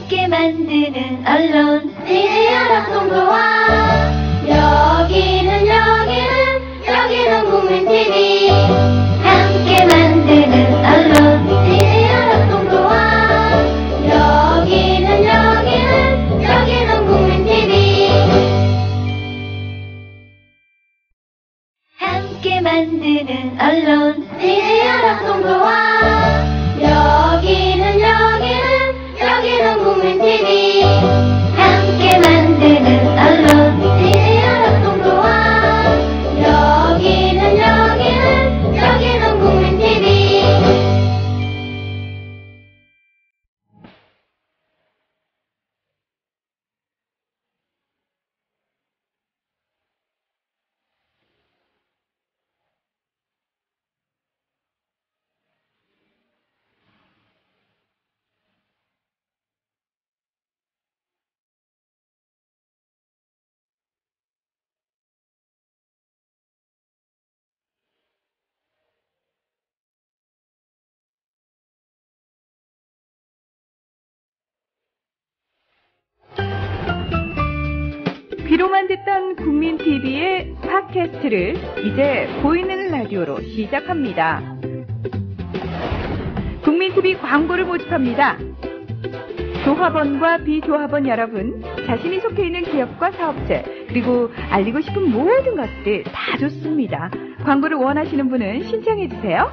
함께 만드는 언론 미디어 동거와 여기는 국민TV 함께 만드는 언론 미디어 동거와 여기는 국민TV 함께 만드는 언론 미디어 동거와 여기는 국민TV 함께 만드는 언론 미디어 동거와 여기는 국민TV 귀로만 듣던 국민TV의 팟캐스트를 이제 보이는 라디오로 시작합니다. 국민TV 광고를 모집합니다. 조합원과 비조합원 여러분, 자신이 속해 있는 기업과 사업체, 그리고 알리고 싶은 모든 것들 다 좋습니다. 광고를 원하시는 분은 신청해주세요.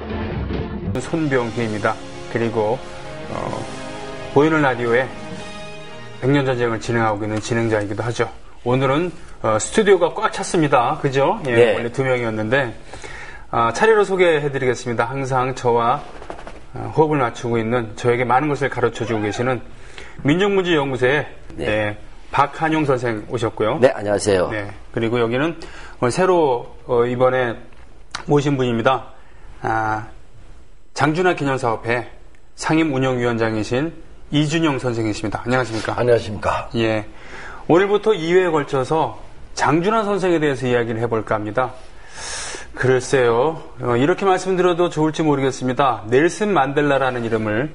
손병희입니다. 그리고 보이는 라디오에 백년전쟁을 진행하고 있는 진행자이기도 하죠. 오늘은 스튜디오가 꽉 찼습니다. 그죠? 예, 네. 원래 2명이었는데 차례로 소개해드리겠습니다. 항상 저와 호흡을 맞추고 있는, 저에게 많은 것을 가르쳐주고 계시는 민족문제연구소의 네. 박한용 선생 오셨고요. 네, 안녕하세요. 네, 그리고 여기는 새로 이번에 모신 분입니다. 장준하 기념사업회 상임운영위원장이신 이준영 선생이십니다. 안녕하십니까? 안녕하십니까? 예. 오늘부터 2회에 걸쳐서 장준하 선생에 대해서 이야기를 해볼까 합니다. 글쎄요, 이렇게 말씀드려도 좋을지 모르겠습니다. 넬슨 만델라라는 이름을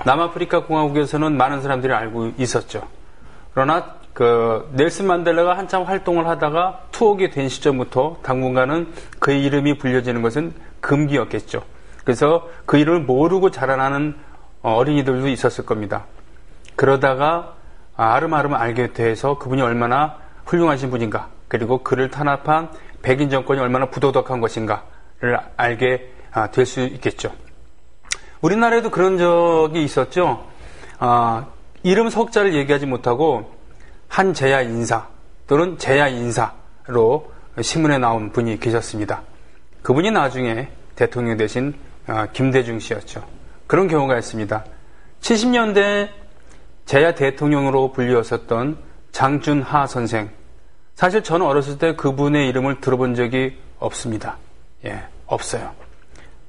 남아프리카 공화국에서는 많은 사람들이 알고 있었죠. 그러나 넬슨 만델라가 한참 활동을 하다가 투옥이 된 시점부터 당분간은 그의 이름이 불려지는 것은 금기였겠죠. 그래서 그 이름을 모르고 자라나는 어린이들도 있었을 겁니다. 그러다가 아름아름 알게 돼서 그분이 얼마나 훌륭하신 분인가, 그리고 그를 탄압한 백인 정권이 얼마나 부도덕한 것인가를 알게 될 수 있겠죠. 우리나라에도 그런 적이 있었죠. 이름 석자를 얘기하지 못하고 한재야 인사 또는 재야 인사로 신문에 나온 분이 계셨습니다. 그분이 나중에 대통령 되신 김대중 씨였죠. 그런 경우가 있습니다. 70년대 재야 대통령으로 불리웠었던 장준하 선생. 사실 저는 어렸을 때 그분의 이름을 들어본 적이 없습니다. 예, 없어요.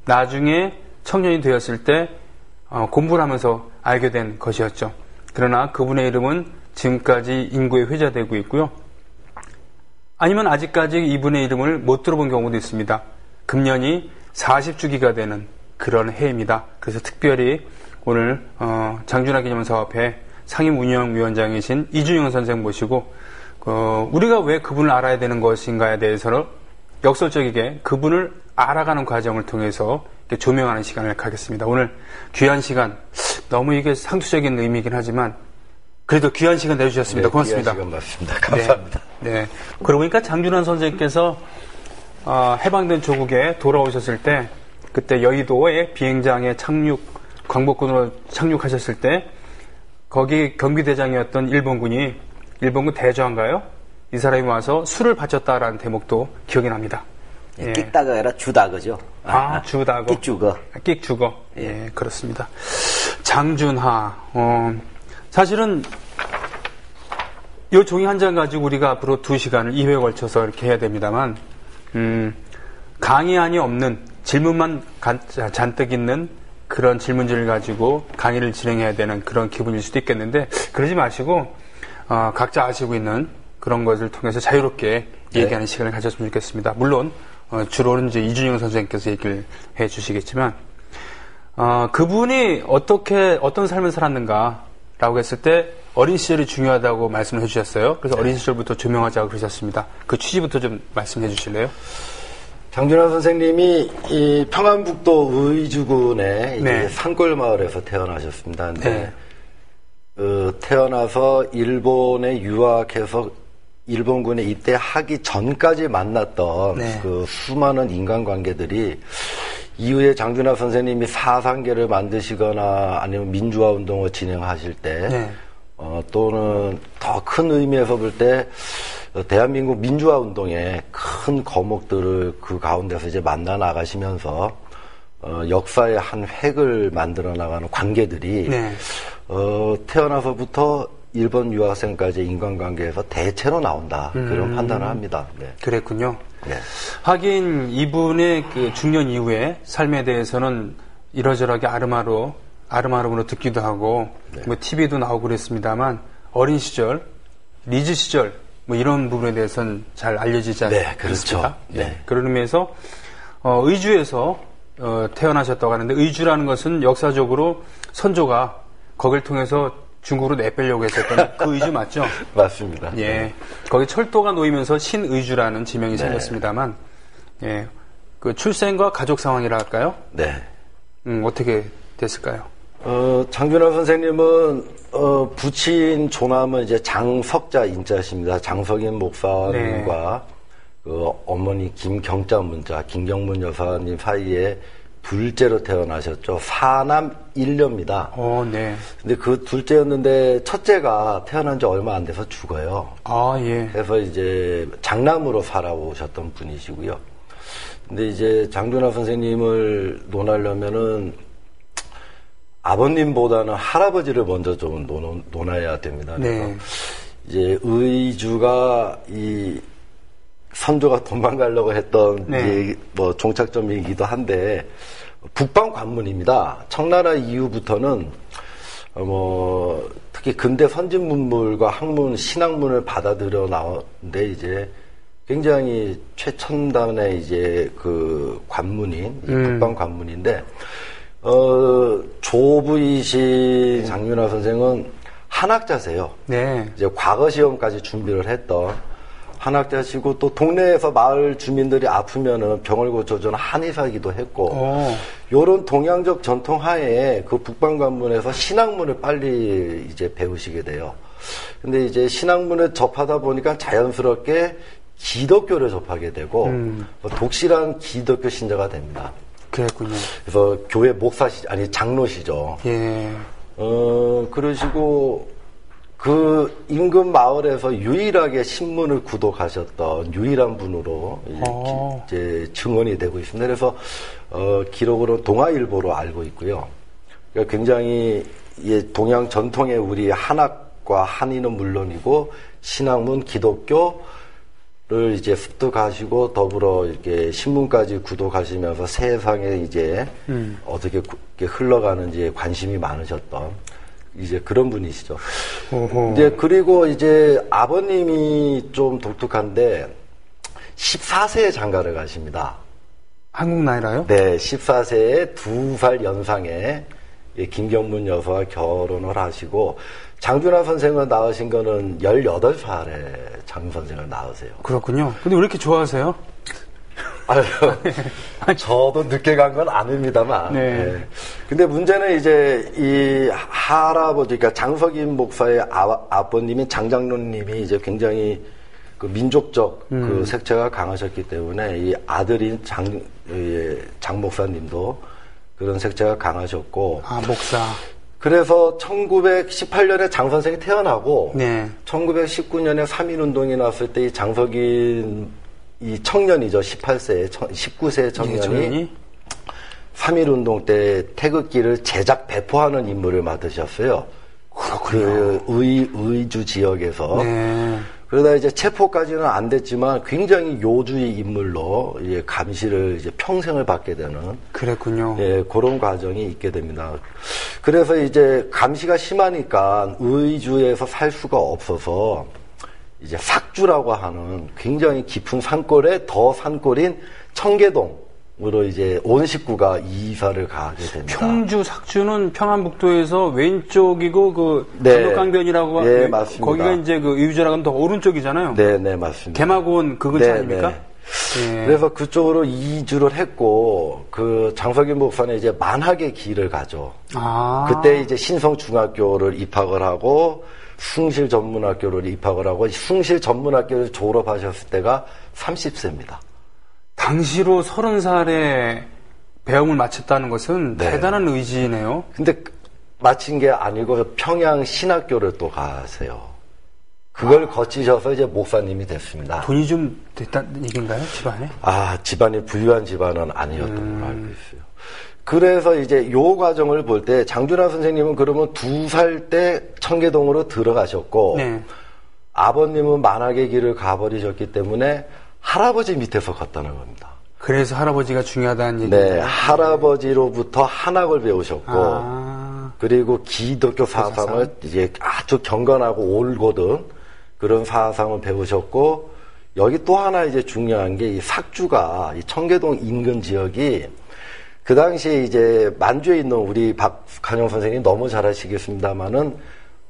나중에 청년이 되었을 때 공부를 하면서 알게 된 것이었죠. 그러나 그분의 이름은 지금까지 인구에 회자되고 있고요. 아니면 아직까지 이분의 이름을 못 들어본 경우도 있습니다. 금년이 40주기가 되는 그런 해입니다. 그래서 특별히 오늘 장준하 기념사업회 상임운영위원장이신 이준영 선생 모시고 우리가 왜 그분을 알아야 되는 것인가에 대해서는 역설적이게 그분을 알아가는 과정을 통해서 조명하는 시간을 갖겠습니다. 오늘 귀한 시간, 너무 이게 상투적인 의미이긴 하지만 그래도 귀한 시간 내주셨습니다. 네, 고맙습니다. 귀한 시간 맞습니다. 감사합니다. 네. 그러고 보니까 장준하 선생께서 해방된 조국에 돌아오셨을 때, 그때 여의도의 비행장에 광복군으로 착륙하셨을 때 거기 경비대장이었던 일본군 대저인가요? 이 사람이 와서 술을 바쳤다라는 대목도 기억이 납니다. 예. 끽다가 아니라 주다거죠. 주다거. 끽주거. 끽주거. 예, 그렇습니다. 장준하. 사실은 이 종이 한 장 가지고 우리가 앞으로 2시간을 2회에 걸쳐서 이렇게 해야 됩니다만, 강의안이 없는, 질문만 잔뜩 있는 그런 질문지를 가지고 강의를 진행해야 되는 그런 기분일 수도 있겠는데, 그러지 마시고 각자 아시고 있는 그런 것을 통해서 자유롭게 얘기하는 시간을 가졌으면 좋겠습니다. 물론 주로는 이제 이준영 선생님께서 얘기를 해 주시겠지만, 그분이 어떤 삶을 살았는가, 라고 했을 때 어린 시절이 중요하다고 말씀을 해주셨어요. 그래서 어린 시절부터 조명하자고 그러셨습니다. 그 취지부터 좀 말씀해 주실래요? 장준하 선생님이 이 평안북도 의주군의 이제 네. 산골 마을에서 태어나셨습니다. 근데 태어나서 일본에 유학해서 일본군에 입대하기 전까지 만났던 네. 그 수많은 인간관계들이 이후에 장준하 선생님이 사상계를 만드시거나 아니면 민주화 운동을 진행하실 때 네. 또는 더 큰 의미에서 볼 때 대한민국 민주화 운동의 큰 거목들을 그 가운데서 이제 만나 나가시면서 역사의 한 획을 만들어 나가는 관계들이 네. 태어나서부터 일본 유학생까지 인간관계에서 대체로 나온다 그런 판단을 합니다. 네. 그랬군요. 네. 하긴 이분의 그 중년 이후에 삶에 대해서는 이러저러하게 아름아름으로 듣기도 하고 뭐 TV도 나오고 그랬습니다만 어린 시절, 리즈 시절 뭐 이런 부분에 대해서는 잘 알려지지 않습니까? 네, 그렇죠. 네. 그런 의미에서 의주에서 태어나셨다고 하는데 의주라는 것은 역사적으로 선조가 거길 통해서 중국으로 내빼려고 했었던 그 의주 맞죠? 맞습니다. 예. 거기 철도가 놓이면서 신의주라는 지명이 생겼습니다만, 예. 그 출생과 가족 상황이라 할까요? 네. 어떻게 됐을까요? 장준하 선생님은 부친 조남은 이제 장석자 인자십니다. 장석인 목사님과 그 어머니 김경자 문자, 김경문 여사님 사이에 둘째로 태어나셨죠. 4남 1녀입니다. 네. 근데 그 둘째였는데 첫째가 태어난 지 얼마 안 돼서 죽어요. 아, 예. 그래서 이제 장남으로 살아오셨던 분이시고요. 근데 이제 장준하 선생님을 논하려면은 아버님보다는 할아버지를 먼저 좀 논해야 됩니다. 그래서 네. 이제 의주가 이 선조가 도망가려고 했던 네. 이제 뭐 종착점이기도 한데 북방 관문입니다. 청나라 이후부터는 뭐 특히 근대 선진 문물과 학문, 신학문을 받아들여 나오는데 이제 굉장히 최첨단의 이제 그 관문인 이 북방 관문인데 조부이신 장윤하 선생은 한학자세요. 네. 이제 과거 시험까지 준비를 했던 한학자시고 또 동네에서 마을 주민들이 아프면은 병을 고쳐주는 한의사이기도 했고 요런 동양적 전통 하에 그 북방관문에서 신학문을 빨리 이제 배우시게 돼요. 근데 이제 신학문을 접하다 보니까 자연스럽게 기독교를 접하게 되고 독실한 기독교 신자가 됩니다. 그랬군요. 그래서 교회 장로시죠. 예. 그러시고 그 인근 마을에서 유일하게 신문을 구독하셨던 유일한 분으로 이제 증언이 되고 있습니다. 그래서 기록으로 동아일보로 알고 있고요. 그러니까 굉장히 동양 전통의 우리 한학과 한의는 물론이고 신학문, 기독교를 이제 습득하시고 더불어 이렇게 신문까지 구독하시면서 세상에 이제 어떻게 흘러가는지에 관심이 많으셨던 이제 그런 분이시죠. 이제 그리고 이제 아버님이 좀 독특한데 14세에 장가를 가십니다. 한국 나이라요? 네, 14세에 2살 연상에 김경문 여사와 결혼을 하시고 장준하 선생을 낳으신 거는 18살에 장 선생을 낳으세요. 그렇군요. 근데 왜 이렇게 좋아하세요? 아유, 저도 늦게 간 건 아닙니다만. 네. 네. 근데 문제는 이제 이 할아버지, 그러니까 장석인 목사의 아버님인 장장로님이 이제 굉장히 그 민족적 그 색채가 강하셨기 때문에 이 아들인 장 목사님도 그런 색채가 강하셨고. 아, 목사. 그래서 1918년에 장 선생이 태어나고. 네. 1919년에 3.1운동이 났을 때 이 장석인 이 청년이죠. 19세의 청년이 3.1운동 때 태극기를 제작 배포하는 임무를 맡으셨어요. 그렇군요. 그 의주 지역에서. 네. 그러다 이제 체포까지는 안 됐지만 굉장히 요주의 인물로 이제 감시를 이제 평생을 받게 되는. 그랬군요. 예, 그런 과정이 있게 됩니다. 그래서 이제 감시가 심하니까 의주에서 살 수가 없어서 이제 삭주라고 하는 굉장히 깊은 산골에 더 산골인 청계동 이제 온 식구가 이사를 가게 됩니다. 평주 삭주는 평안북도에서 왼쪽이고 그 네. 전북강변이라고 네, 맞습니다. 거기가 이제 그 의유자락은 더 오른쪽이잖아요. 네, 네, 맞습니다. 개마고원 그 근처 네, 아닙니까? 네. 예. 그래서 그쪽으로 이주를 했고 그 장석인 목사는 이제 만학의 길을 가죠. 아. 그때 이제 신성중학교를 입학을 하고 숭실전문학교를 입학을 하고 숭실전문학교를 졸업하셨을 때가 30세입니다. 당시로 30살에 배움을 마쳤다는 것은 네. 대단한 의지네요. 근데 마친 게 아니고 평양 신학교를 또 가세요. 그걸 거치셔서 이제 목사님이 됐습니다. 돈이 좀 됐다는 얘기인가요? 집안에? 집안이 부유한 집안은 아니었던 걸로 알고 있어요. 그래서 이제 요 과정을 볼 때 장준하 선생님은 그러면 2살 때 청계동으로 들어가셨고 네. 아버님은 만학의 길을 가버리셨기 때문에 할아버지 밑에서 컸다는 겁니다. 그래서 할아버지가 중요하다는 네, 얘기인가요? 할아버지로부터 한학을 배우셨고 아. 그리고 기독교 사상을 이제 아주 경건하고 올곧은 그런 사상을 배우셨고 여기 또 하나 이제 중요한 게 이 삭주가 이 청계동 인근 지역이 그 당시에 이제 만주에 있는 우리 박한영 선생님이 너무 잘 아시겠습니다만은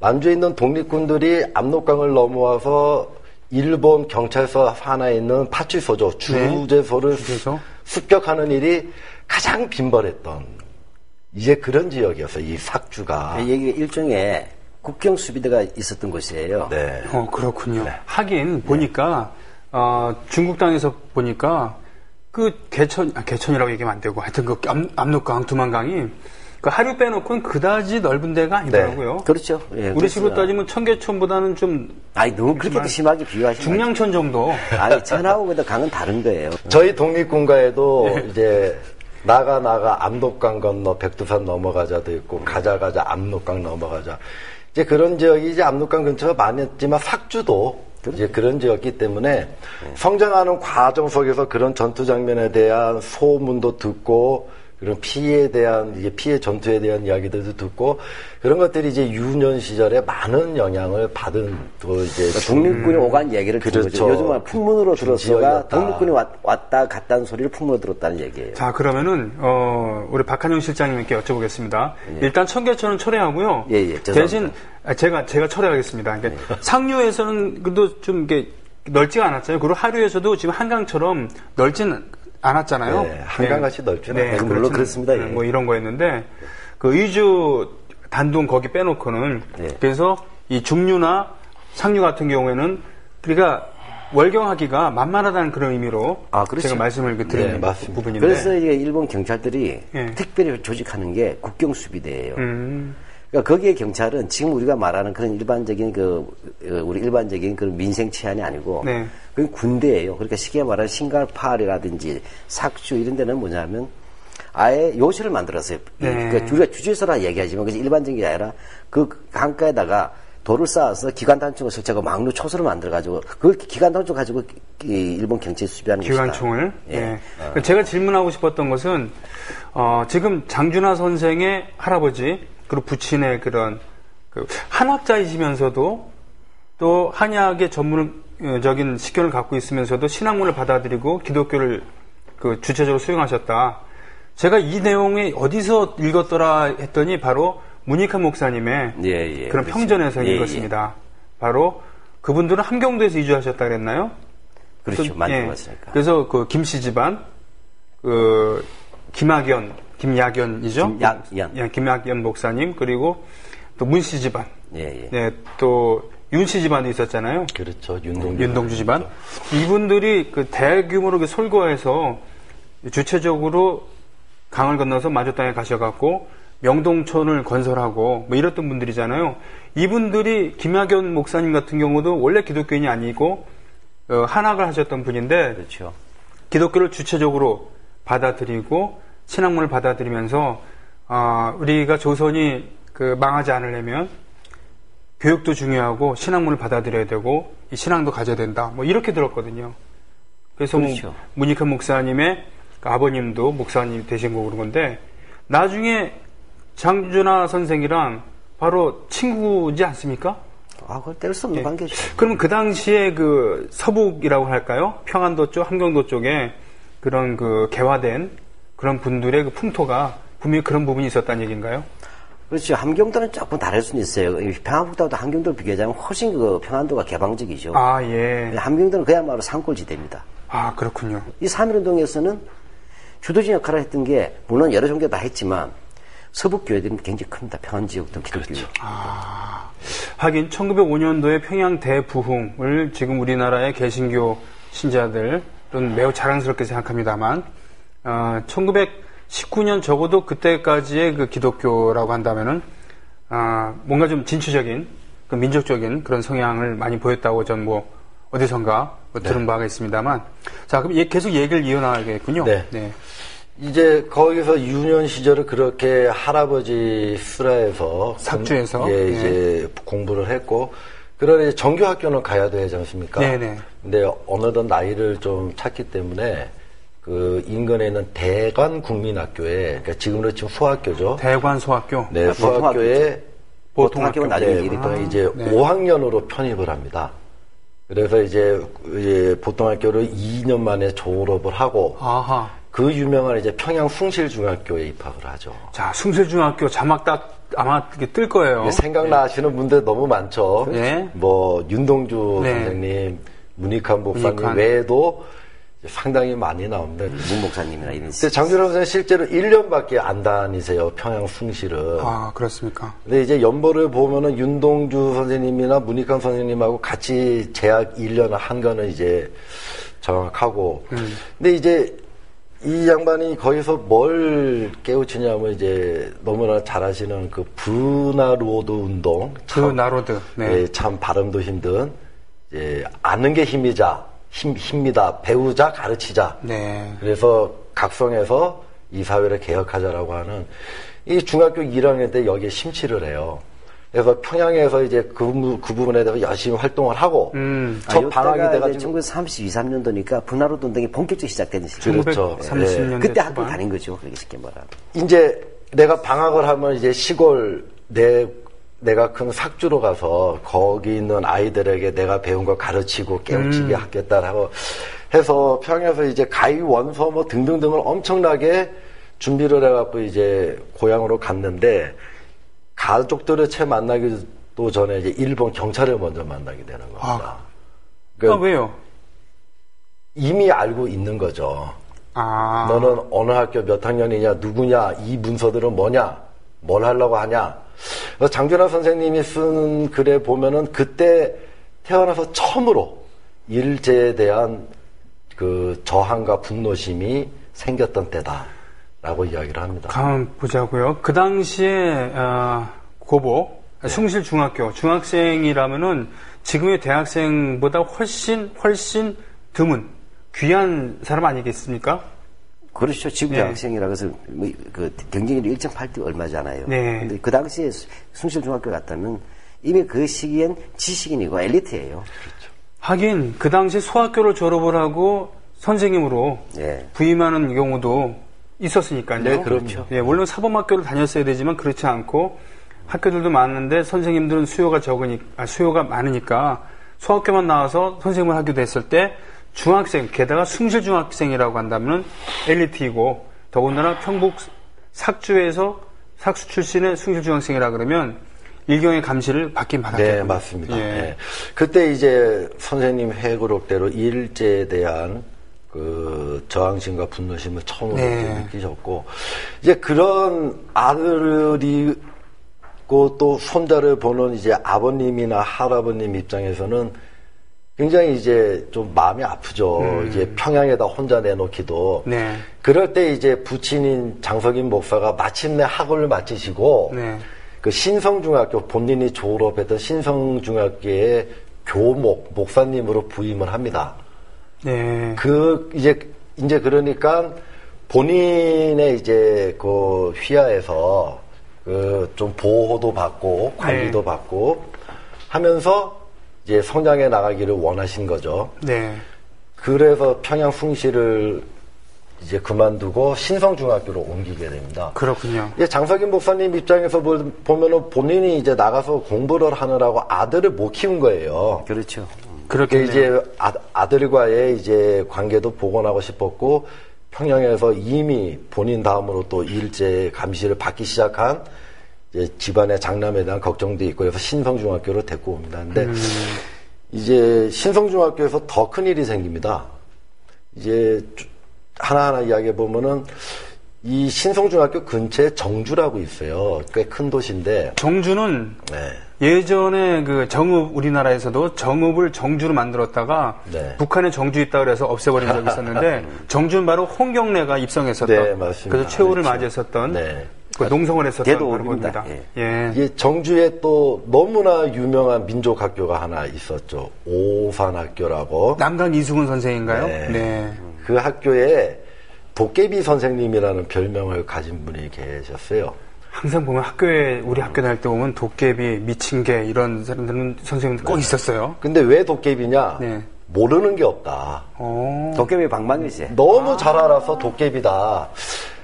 만주에 있는 독립군들이 압록강을 넘어와서 일본 경찰서 하나에 있는 파출소죠. 주재소를 주재소. 습격하는 일이 가장 빈번했던 이제 그런 지역이었어요. 이 삭주가. 여기 일종의 국경 수비대가 있었던 곳이에요. 네. 그렇군요. 하긴 보니까 중국 땅에서 보니까 그 개천이라고 얘기하면 안 되고 하여튼 그 압록강, 두만강이 그 하류 빼놓고는 그다지 넓은 데가 아니더라고요. 그렇죠. 예, 우리 식으로 따지면 청계천보다는 좀 너무 그렇게 심하게 비유하시면 중량천 정도. 천하고 근데 강은 다른 거예요. 저희 독립군가에도 이제 나가 압록강 건너 백두산 넘어가자도 있고 가자 압록강 넘어가자. 이제 그런 지역이 이제 압록강 근처가 많았지만 삭주도 이제 그런 지역이기 때문에 성장하는 과정 속에서 그런 전투 장면에 대한 소문도 듣고 그런 피해에 대한 이제 피해 전투에 대한 이야기들도 듣고 그런 것들이 이제 유년 시절에 많은 영향을 받은 또 이제 독립군이 오간 얘기를 듣는 그렇죠. 거죠. 요즘은 풍문으로 들었어가 지역이었다. 독립군이 왔다 갔다는 소리를 풍문으로 들었다는 얘기예요. 자, 그러면은 우리 박한영 실장님께 여쭤보겠습니다. 일단 청계천은 철회하고요. 죄송합니다. 대신 제가 철회하겠습니다. 그러니까 상류에서는 그래도 좀 이게 넓지가 않았잖아요. 그리고 하류에서도 지금 한강처럼 넓지는 않았잖아요. 네, 한강같이 넓지는 않아요. 물론 그렇지는, 그렇습니다. 예. 뭐 이런 거였는데 그 의주 단둥 거기 빼놓고는 그래서 이 중류나 상류 같은 경우에는 그러니까 월경하기가 만만하다는 그런 의미로 그렇죠. 제가 말씀을 드리는 네, 맞습니다. 부분인데 그래서 이게 일본 경찰들이 예. 특별히 조직하는 게 국경 수비대예요. 음. 그러니까 거기에 경찰은 지금 우리가 말하는 그런 일반적인 우리 일반적인 그런 민생 치안이 아니고 네. 그게 군대예요. 그러니까 쉽게 말하는 신갈파리라든지 삭주 이런 데는 뭐냐면 아예 요새를 만들었어요. 네. 그러니까 우리가 주제소라 얘기하지만 그게 일반적인 게 아니라 그 강가에다가 돌을 쌓아서 기관단총을 설치하고 막루 초소를 만들어가지고 그걸 기관단총 가지고 일본 경찰이 수비하는 것이다. 기관총을. 예. 네. 제가 질문하고 싶었던 것은 지금 장준하 선생의 할아버지 그리고 부친의 그런 한학자이시면서도 또 한약의 전문적인 식견을 갖고 있으면서도 신학문을 받아들이고 기독교를 주체적으로 수용하셨다. 제가 이 내용에 어디서 읽었더라 했더니 바로 문익환 목사님의 그런 그렇죠. 평전에서 읽었습니다. 바로 그분들은 함경도에서 이주하셨다 그랬나요? 그렇죠. 많이 왔으니까. 그래서 그 김씨 집안, 김야견이죠? 김야견 목사님, 그리고 또 문씨 집안. 네, 또 윤씨 집안도 있었잖아요. 그렇죠. 윤동주 집안. 이분들이 그 대규모로 솔거해서 주체적으로 강을 건너서 만주 땅에 가셔갖고 명동촌을 건설하고 뭐 이랬던 분들이잖아요. 이분들이 김야견 목사님 같은 경우도 원래 기독교인이 아니고 한학을 하셨던 분인데 그렇죠. 기독교를 주체적으로 받아들이고 신학문을 받아들이면서 우리가 조선이 망하지 않으려면 교육도 중요하고 신학문을 받아들여야 되고 이 신앙도 가져야 된다. 뭐 이렇게 들었거든요. 그래서 그렇죠. 문익환 목사님의 아버님도 목사님 되신 거고 그런 건데 나중에 장준하 선생이랑 바로 친구지 않습니까? 그걸 뗄 수 없는 관계죠. 그러면 그 당시에 서북이라고 할까요? 평안도 쪽, 함경도 쪽에 그런 그 개화된 그런 분들의 그 풍토가 분명히 그런 부분이 있었다는 얘기인가요? 그렇죠. 함경도는 조금 다를 수는 있어요. 평안북도하고 함경도를 비교하자면 훨씬 그 평안도가 개방적이죠. 아, 예. 함경도는 그야말로 산골지대입니다. 아, 그렇군요. 이 3.1운동에서는 주도적인 역할을 했던 게 물론 여러 종교 다 했지만 서북교회들은 굉장히 큽니다. 평안지역도 기독교. 그렇죠. 하긴 1905년도에 평양 대부흥을 지금 우리나라의 개신교 신자들은 매우 자랑스럽게 생각합니다만 1919년 적어도 그때까지의 그 기독교라고 한다면은 뭔가 좀 진취적인 그 민족적인 그런 성향을 많이 보였다고 전 뭐 어디선가 들은 바가 있습니다만 자 그럼 계속 얘기를 이어나가겠군요. 네. 이제 거기서 유년 시절을 그렇게 할아버지 수라에서 삭주에서 이제 공부를 했고 그러나 이제 정규학교는 가야 되지 않습니까? 네네. 근데 어느덧 나이를 좀 찼기 때문에 그 인근에 있는 대관 국민학교에 그러니까 지금으로 치면 후학교죠. 대관 소학교. 네, 후학교에 보통 학교가 나중에 이제 5학년으로 편입을 합니다. 그래서 이제 보통학교를 2년 만에 졸업을 하고 아하. 그 유명한 이제 평양 숭실중학교에 입학을 하죠. 자, 숭실중학교 자막 딱 아마 뜰 거예요. 생각나시는 분들 너무 많죠. 네. 뭐 윤동주 네. 선생님, 문익환 목사님 문익환. 외에도 상당히 많이 나옵니다. 문 목사님이나 이런. 근데 장준호 선생님 실제로 1년밖에 안 다니세요. 평양 숭실은. 아, 그렇습니까? 근데 이제 연보를 보면은 윤동주 선생님이나 문익환 선생님하고 같이 재학 1년을 한 거는 이제 정확하고. 근데 이제 이 양반이 거기서 뭘 깨우치냐면 이제 너무나 잘 아시는 그 브나로드 운동. 브나로드. 네. 예, 참 발음도 힘든. 아는 게 힘이다. 배우자, 가르치자. 네. 그래서 각성해서 이 사회를 개혁하자라고 하는 이 중학교 1학년 때 여기에 심취를 해요. 그래서 평양에서 이제 그 부분에 대해서 열심히 활동을 하고 첫 방학이 돼가지고 1932, 3년도니까 분화로드 운동이 본격적으로 시작되는 시기. 그렇죠. 1930년대 그때 학교 다닌 거죠. 그렇게 쉽게 말하면. 이제 내가 방학을 하면 이제 시골 내가 큰 삭주로 가서 거기 있는 아이들에게 내가 배운 거 가르치고 깨우치게 하겠다라고 해서 평양에서 이제 가위 원서 뭐 등등등을 엄청나게 준비를 해갖고 이제 고향으로 갔는데 가족들을 채 만나기도 전에 이제 일본 경찰을 먼저 만나게 되는 겁니다. 그러니까 왜요? 이미 알고 있는 거죠. 너는 어느 학교 몇 학년이냐, 누구냐, 이 문서들은 뭐냐, 뭘 하려고 하냐. 장준하 선생님이 쓴 글에 보면은 그때 태어나서 처음으로 일제에 대한 그 저항과 분노심이 생겼던 때다라고 이야기를 합니다. 가만 보자고요. 그 당시에 고복 숭실중학교 중학생이라면은 지금의 대학생보다 훨씬 드문 귀한 사람 아니겠습니까? 그렇죠. 지금 대학생이라고 해서 그 경쟁률이 1.8대 얼마잖아요. 네. 근데 그 당시에 숭실중학교 갔다면 이미 그 시기엔 지식인이고 엘리트예요. 하긴 그 당시 소학교를 졸업을 하고 선생님으로 부임하는 경우도 있었으니까요. 네, 그렇죠. 예, 물론 사범학교를 다녔어야 되지만 그렇지 않고 학교들도 많은데 선생님들은 수요가 많으니까 소학교만 나와서 선생님을 하기도 했을 때 중학생, 게다가 숭실중학생이라고 한다면 엘리트이고 더군다나 평북 삭주에서 삭수 출신의 숭실중학생이라 그러면 일경의 감시를 받긴 받았겠죠. 네, 맞습니다. 예. 네. 그때 이제 선생님 회고록대로 일제에 대한 그 저항심과 분노심을 처음으로 느끼셨고 이제 그런 아들이고 또 손자를 보는 이제 아버님이나 할아버님 입장에서는 굉장히 이제 좀 마음이 아프죠. 이제 평양에다 혼자 내놓기도. 네. 그럴 때 이제 부친인 장석인 목사가 마침내 학원을 마치시고 그 신성중학교 본인이 졸업했던 신성중학교의 목사님으로 부임을 합니다. 네. 이제 그러니까 본인의 이제 그 휘하에서 그 좀 보호도 받고 관리도 받고 하면서 이제 성장해 나가기를 원하신 거죠. 네. 그래서 평양 숭실을 이제 그만두고 신성중학교로 옮기게 됩니다. 그렇군요. 이제 장석인 목사님 입장에서 보면은 본인이 이제 나가서 공부를 하느라고 아들을 못 키운 거예요. 그렇죠. 그렇게 이제 아들과의 이제 관계도 복원하고 싶었고 평양에서 이미 본인 다음으로 또 일제 감시를 받기 시작한 이제 집안의 장남에 대한 걱정도 있고 해서 신성중학교로 데리고 옵니다. 근데 이제 신성중학교에서 더 큰 일이 생깁니다. 이제 하나하나 이야기해 보면은 이 신성중학교 근처에 정주라고 있어요. 꽤 큰 도시인데. 정주는 네. 예전에 그 정읍 우리나라에서도 정읍을 정주로 만들었다가 네. 북한에 정주 있다 그래서 없애버린 적이 있었는데 정주는 바로 홍경래가 입성했었던 네, 맞습니다. 그래서 최후를 그렇죠. 맞이했었던 네. 그 농성을 했었던 바로 대도읍입니다. 겁니다. 예. 예. 이게 정주에 또 너무나 유명한 민족학교가 하나 있었죠. 오산학교라고. 남강 이수근 선생인가요? 네. 네. 그 학교에 도깨비 선생님이라는 별명을 가진 분이 계셨어요. 항상 보면 학교에 우리 학교 다닐 때 보면 도깨비, 미친 개 이런 사람들은 선생님들 꼭 있었어요. 근데 왜 도깨비냐? 네. 모르는 게 없다. 도깨비 방망이지. 너무 잘 알아서 도깨비다.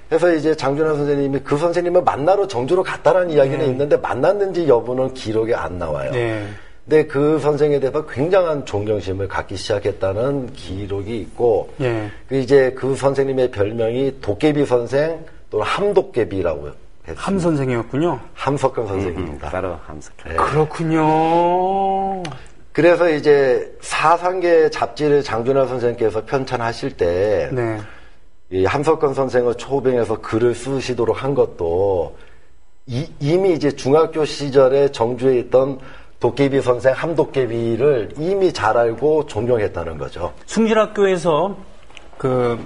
그래서 이제 장준하 선생님이 그 선생님을 만나러 정주로 갔다라는 이야기는 있는데 만났는지 여부는 기록에 안 나와요. 네. 근데 그 선생에 대해서 굉장한 존경심을 갖기 시작했다는 기록이 있고, 예. 이제 그 선생님의 별명이 도깨비 선생 또는 함도깨비라고 했습니다. 함 선생이었군요. 함석근 선생입니다. 바로 함석근. 네. 그렇군요. 그래서 이제 사상계 잡지를 장준하 선생님께서 편찬하실 때, 네. 이 함석근 선생을 초빙해서 글을 쓰시도록 한 것도 이미 이제 중학교 시절에 정주에 있던 도깨비 선생 함도깨비를 이미 잘 알고 존경했다는 거죠. 숭실학교에서 그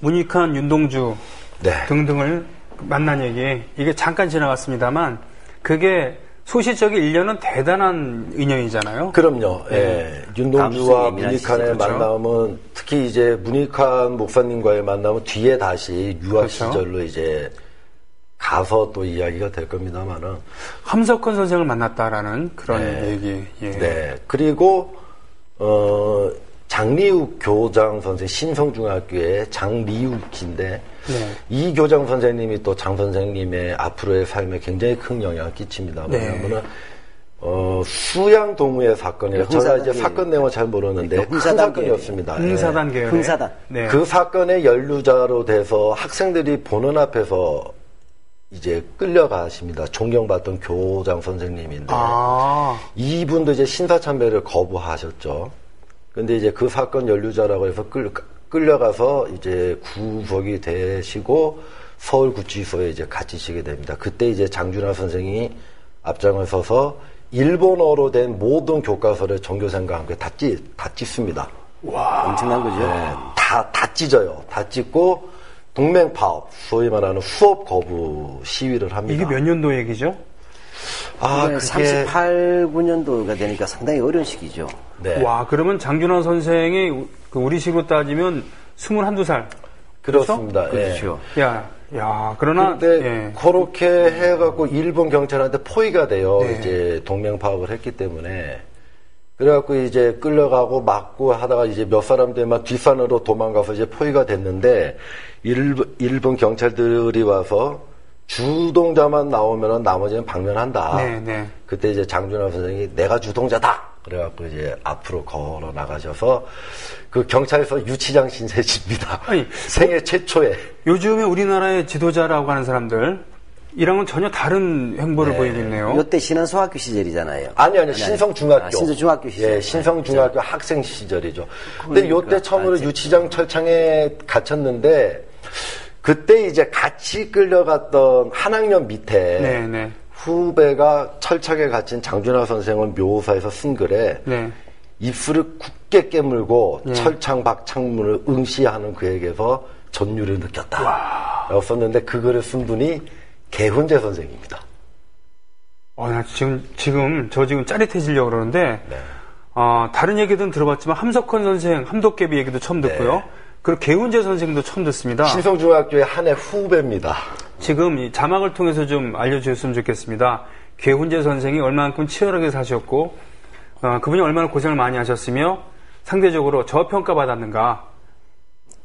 문익환, 윤동주 네. 등등을 만난 얘기 이게 잠깐 지나갔습니다만 그게 소시적인 일련은 대단한 인연이잖아요. 그럼요. 예. 윤동주와 감수성이 예민하시죠. 문익환의 그렇죠. 만남은 특히 이제 문익환 목사님과의 만남은 뒤에 다시 유학 그렇죠. 시절로 이제 가서 또 이야기가 될 겁니다만은. 함석헌 선생을 만났다라는 그런 네. 얘기. 예. 네. 그리고 장리욱 교장 선생 신성중학교의 장리욱인데 네. 이 교장 선생님이 또 장 선생님의 앞으로의 삶에 굉장히 큰 영향을 끼칩니다. 네. 왜냐하면 수양 동우의 사건이에요. 제가 이제 사건 내용을 잘 모르는데 큰 사건이었습니다. 흥사단 계열. 흥사단. 네. 그 사건의 연루자로 돼서 학생들이 보는 앞에서 이제 끌려가십니다. 존경받던 교장 선생님인데 아. 이분도 이제 신사참배를 거부하셨죠. 근데 이제 그 사건 연루자라고 해서 끌려가서 이제 구속이 되시고 서울구치소에 이제 갇히시게 됩니다. 그때 이제 장준하 선생이 앞장을 서서 일본어로 된 모든 교과서를 전교생과 함께 다 찢습니다. 엄청난 거죠. 네, 다 찢어요. 다 찢고 동맹파업, 소위 말하는 수업 거부 시위를 합니다. 이게 몇 년도 얘기죠? 아, 그게 38, 9년도가 되니까 상당히 어려운 시기죠. 네. 와, 그러면 장준하 선생이 그 우리 식으로 따지면 21~22살. 그렇습니다. 그렇죠. 야, 그러나 근데 예. 그렇게 해갖고 일본 경찰한테 포위가 돼요. 네. 이제 동맹 파업을 했기 때문에. 그래갖고 이제 끌려가고 맞고 하다가 이제 몇 사람들만 뒷산으로 도망가서 이제 포위가 됐는데 일본 경찰들이 와서 주동자만 나오면은 나머지는 방면한다. 네, 네. 그때 이제 장준하 선생이 내가 주동자다. 그래갖고 이제 앞으로 걸어 나가셔서 그 경찰서 유치장 신세집니다. 아니, 생애 최초에. 요즘에 우리나라의 지도자라고 하는 사람들 이랑은 전혀 다른 행보를 보이고 있네요. 이때 신안소학교 시절이잖아요. 아니요. 신성중학교. 신성중학교 시절. 예, 신성중학교 학생 시절이죠. 근데 요때 처음으로 유치장 철창에 갇혔는데 그때 이제 같이 끌려갔던 한 학년 밑에 네, 네. 후배가 철창에 갇힌 장준하 선생을 묘사해서 쓴 글에 네. 입술을 굳게 깨물고 예. 철창 밖 창문을 응시하는 그에게서 전율을 느꼈다. 라고 썼는데 그 글을 쓴 분이 개훈재 선생입니다. 나 지금 짜릿해지려고 그러는데, 네. 다른 얘기든 들어봤지만, 함석헌 선생, 함도깨비 얘기도 처음 듣고요. 네. 그리고 개훈재 선생도 처음 듣습니다. 신성중학교의 한 해 후배입니다. 지금 이 자막을 통해서 좀 알려주셨으면 좋겠습니다. 개훈재 선생이 얼마만큼 치열하게 사셨고, 그분이 얼마나 고생을 많이 하셨으며, 상대적으로 저평가받았는가.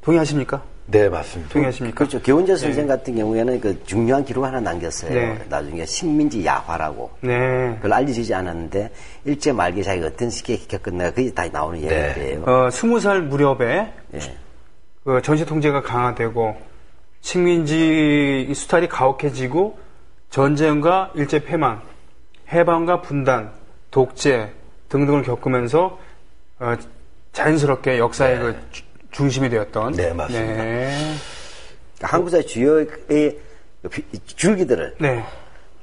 동의하십니까? 네, 맞습니다. 동의하십니까? 그렇죠. 개훈재 선생 같은 경우에는 그 중요한 기록 하나 남겼어요. 네. 나중에 식민지 야화라고. 네. 그걸 알려지지 않았는데 일제 말기 자기가 어떤 시기에 겪었나 그게 다 나오는 이야기예요. 20살 무렵에 예. 그 전시 통제가 강화되고 식민지 수탈이 가혹해지고 전쟁과 일제 패망, 해방과 분단, 독재 등등을 겪으면서 자연스럽게 역사의 그 중심이 되었던. 네, 맞습니다. 네. 한국사의 주요의 줄기들을 네.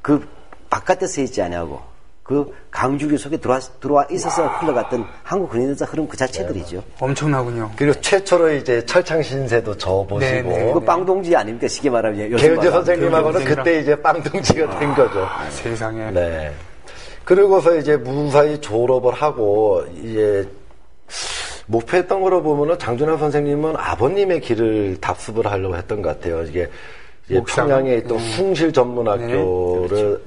그 바깥에서 있지 아니하고 그 강줄기 속에 들어와 있어서 흘러갔던 한국 근인에서 흐름 그 자체들이죠. 엄청나군요. 그리고 최초로 이제 철창 신세도 저보시고 네. 그 빵동지 아닙니까? 쉽게 말하면. 개은재 선생님하고는 교육생이랑. 그때 이제 빵둥지가 된 거죠. 세상에. 네. 그러고서 이제 무사히 졸업을 하고 이제 목표했던 거로 보면은 장준하 선생님은 아버님의 길을 답습을 하려고 했던 것 같아요. 이게 목상. 평양에 있던 숭실 전문학교를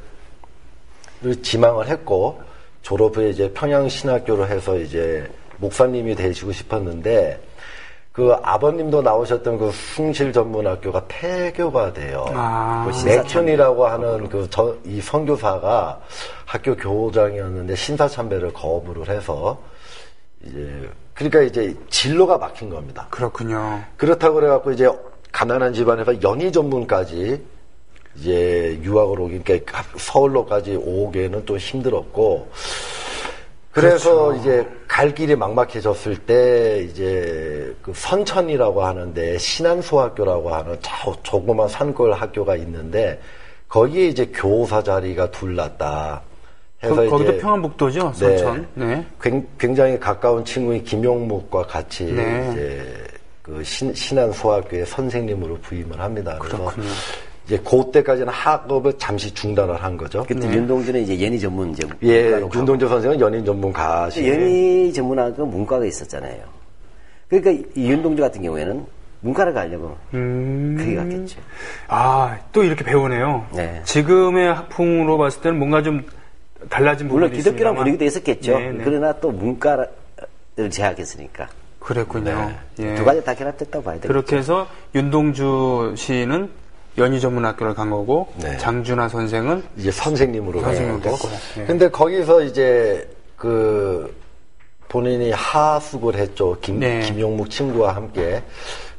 지망을 했고 졸업 후에 이제 평양신학교로 해서 이제 목사님이 되시고 싶었는데 그 아버님도 나오셨던 그 숭실 전문학교가 폐교가 돼요. 그 맥춘이라고 하는 이 선교사가 학교 교장이었는데 신사참배를 거부를 해서 그러니까 이제 진로가 막힌 겁니다. 그렇군요. 그렇다고 그래갖고 이제 가난한 집안에서 연희 전문까지 이제 유학을 오기, 그러니까 서울로까지 오기에는 좀 힘들었고, 그래서 그렇죠. 이제 갈 길이 막막해졌을 때 이제 그 선천이라고 하는데 신안소학교라고 하는 조그만 산골 학교가 있는데 거기에 이제 교사 자리가 둘났다. 해서 거기도 이제 평안북도죠, 선천. 네. 굉장히 가까운 친구인 김용묵과 같이 네. 이제 그 신안소학교의 선생님으로 부임을 합니다. 그래서 그렇군요. 이제 그때까지는 학업을 잠시 중단을 한 거죠. 그때 윤동주는 이제 연희 전문 이제 예, 문과로 윤동주 선생은 연인 전문가시. 연희 전문학은 문과가 있었잖아요. 그러니까 이 윤동주 같은 경우에는 문과를 가려고 그게 갔겠죠. 아, 또 이렇게 배우네요. 네. 지금의 학풍으로 봤을 때는 뭔가 좀 달라진 부분이 물론 기독교랑 있습니다만. 분위기도 있었겠죠. 네. 그러나 또 문과를 제약했으니까 그랬군요. 예. 두 가지 다 결합됐다고 봐야 되겠죠. 그렇게 해서 윤동주 씨는 연희전문학교를 간 거고 네. 장준하 선생은 이제 선생님으로 선생님으로 가고. 됐고. 예. 근데 거기서 이제 그 본인이 하숙을 했죠. 네. 김용묵 친구와 함께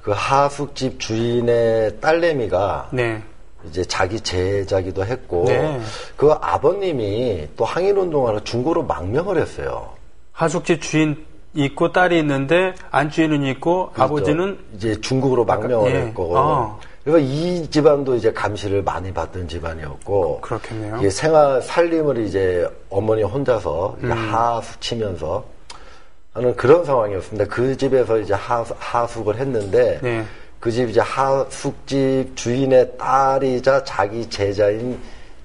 그 하숙집 주인의 딸내미가 네. 이제 자기 제자기도 했고 네. 그 아버님이 또 항일운동하러 중고로 망명을 했어요. 하숙집 주인 있고 딸이 있는데 안주인은 있고 그렇죠. 아버지는 이제 중국으로 망명을 예. 했고 아. 그래서 이 집안도 이제 감시를 많이 받던 집안이었고 그렇겠네요. 이게 생활 살림을 이제 어머니 혼자서 이제 하숙 치면서 하는 그런 상황이었습니다. 그 집에서 이제 하숙을 했는데 네. 그 집 이제 하숙집 주인의 딸이자 자기 제자인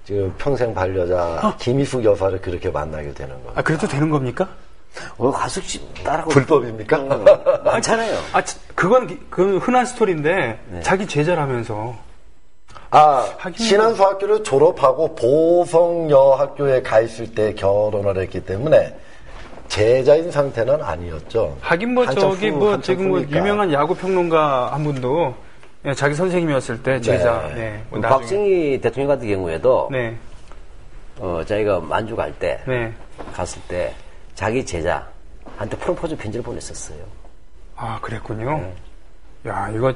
지금 평생 반려자 김희숙 여사를 그렇게 만나게 되는 거예요. 아 그래도 되는 겁니까? 가숙집 딸하고 불법입니까? 많잖아요. 그건 흔한 스토리인데 자기 제자라면서. 신안소학교를 졸업하고 보성여학교에 가 있을 때 결혼을 했기 때문에 제자인 상태는 아니었죠. 하긴 뭐 한참 저기 후, 뭐 한참 지금 뭐 후니까. 유명한 야구 평론가 한 분도 예, 자기 선생님이었을 때 제자. 네. 뭐 나중에. 박정희 대통령 같은 경우에도 네. 자기가 만주 갈 때 네. 갔을 때 자기 제자한테 프로포즈 편지를 보냈었어요. 아 그랬군요. 야 이거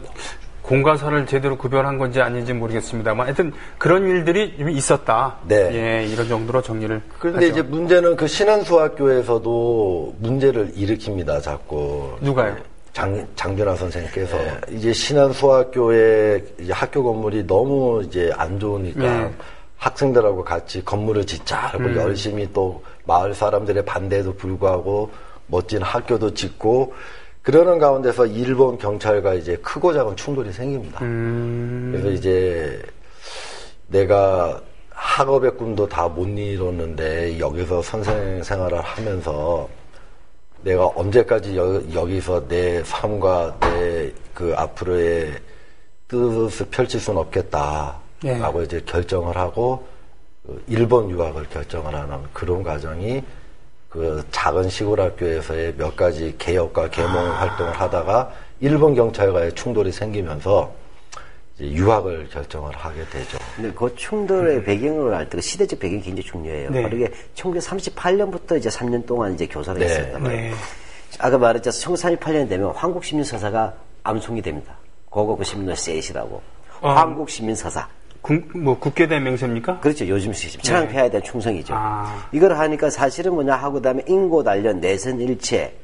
공과사를 제대로 구별한 건지 아닌지 모르겠습니다만 하여튼 그런 일들이 좀 있었다. 네. 예, 이런 정도로 정리를. 그런데 하죠. 이제 문제는 그 신안소학교에서도 문제를 일으킵니다, 자꾸. 누가요? 장준하 선생님께서. 이제 신안소학교의 이제 학교 건물이 너무 이제 안 좋으니까 네. 학생들하고 같이 건물을 짓자. 그리고 열심히 또 마을 사람들의 반대에도 불구하고 멋진 학교도 짓고 그러는 가운데서 일본 경찰과 이제 크고 작은 충돌이 생깁니다. 그래서 이제 내가 학업의 꿈도 다 못 이뤘는데 여기서 선생 생활을 하면서 내가 언제까지 여기서 내 삶과 내 그 앞으로의 뜻을 펼칠 수는 없겠다라고 이제 결정을 하고 일본 유학을 결정을 하는 그런 과정이 그 작은 시골 학교에서의 몇 가지 개혁과 계몽 활동을 하다가 일본 경찰과의 충돌이 생기면서 이제 유학을 결정을 하게 되죠. 근데 그 충돌의 배경을 알 때 그 시대적 배경이 굉장히 중요해요. 네. 바로 이게 1938년부터 이제 3년 동안 이제 교사를 네. 했었단 말이에요. 네. 아까 말했죠. 1938년 되면 한국신문서사가 암송이 됩니다. 고고고 시민노 셋이라고. 한국시민서사. 국계대 명세입니까? 그렇죠. 요즘 천황폐하에 대한 충성이죠. 아. 이걸 하니까 사실은 뭐냐 하고 그다음에 인고 단련, 내선 일체,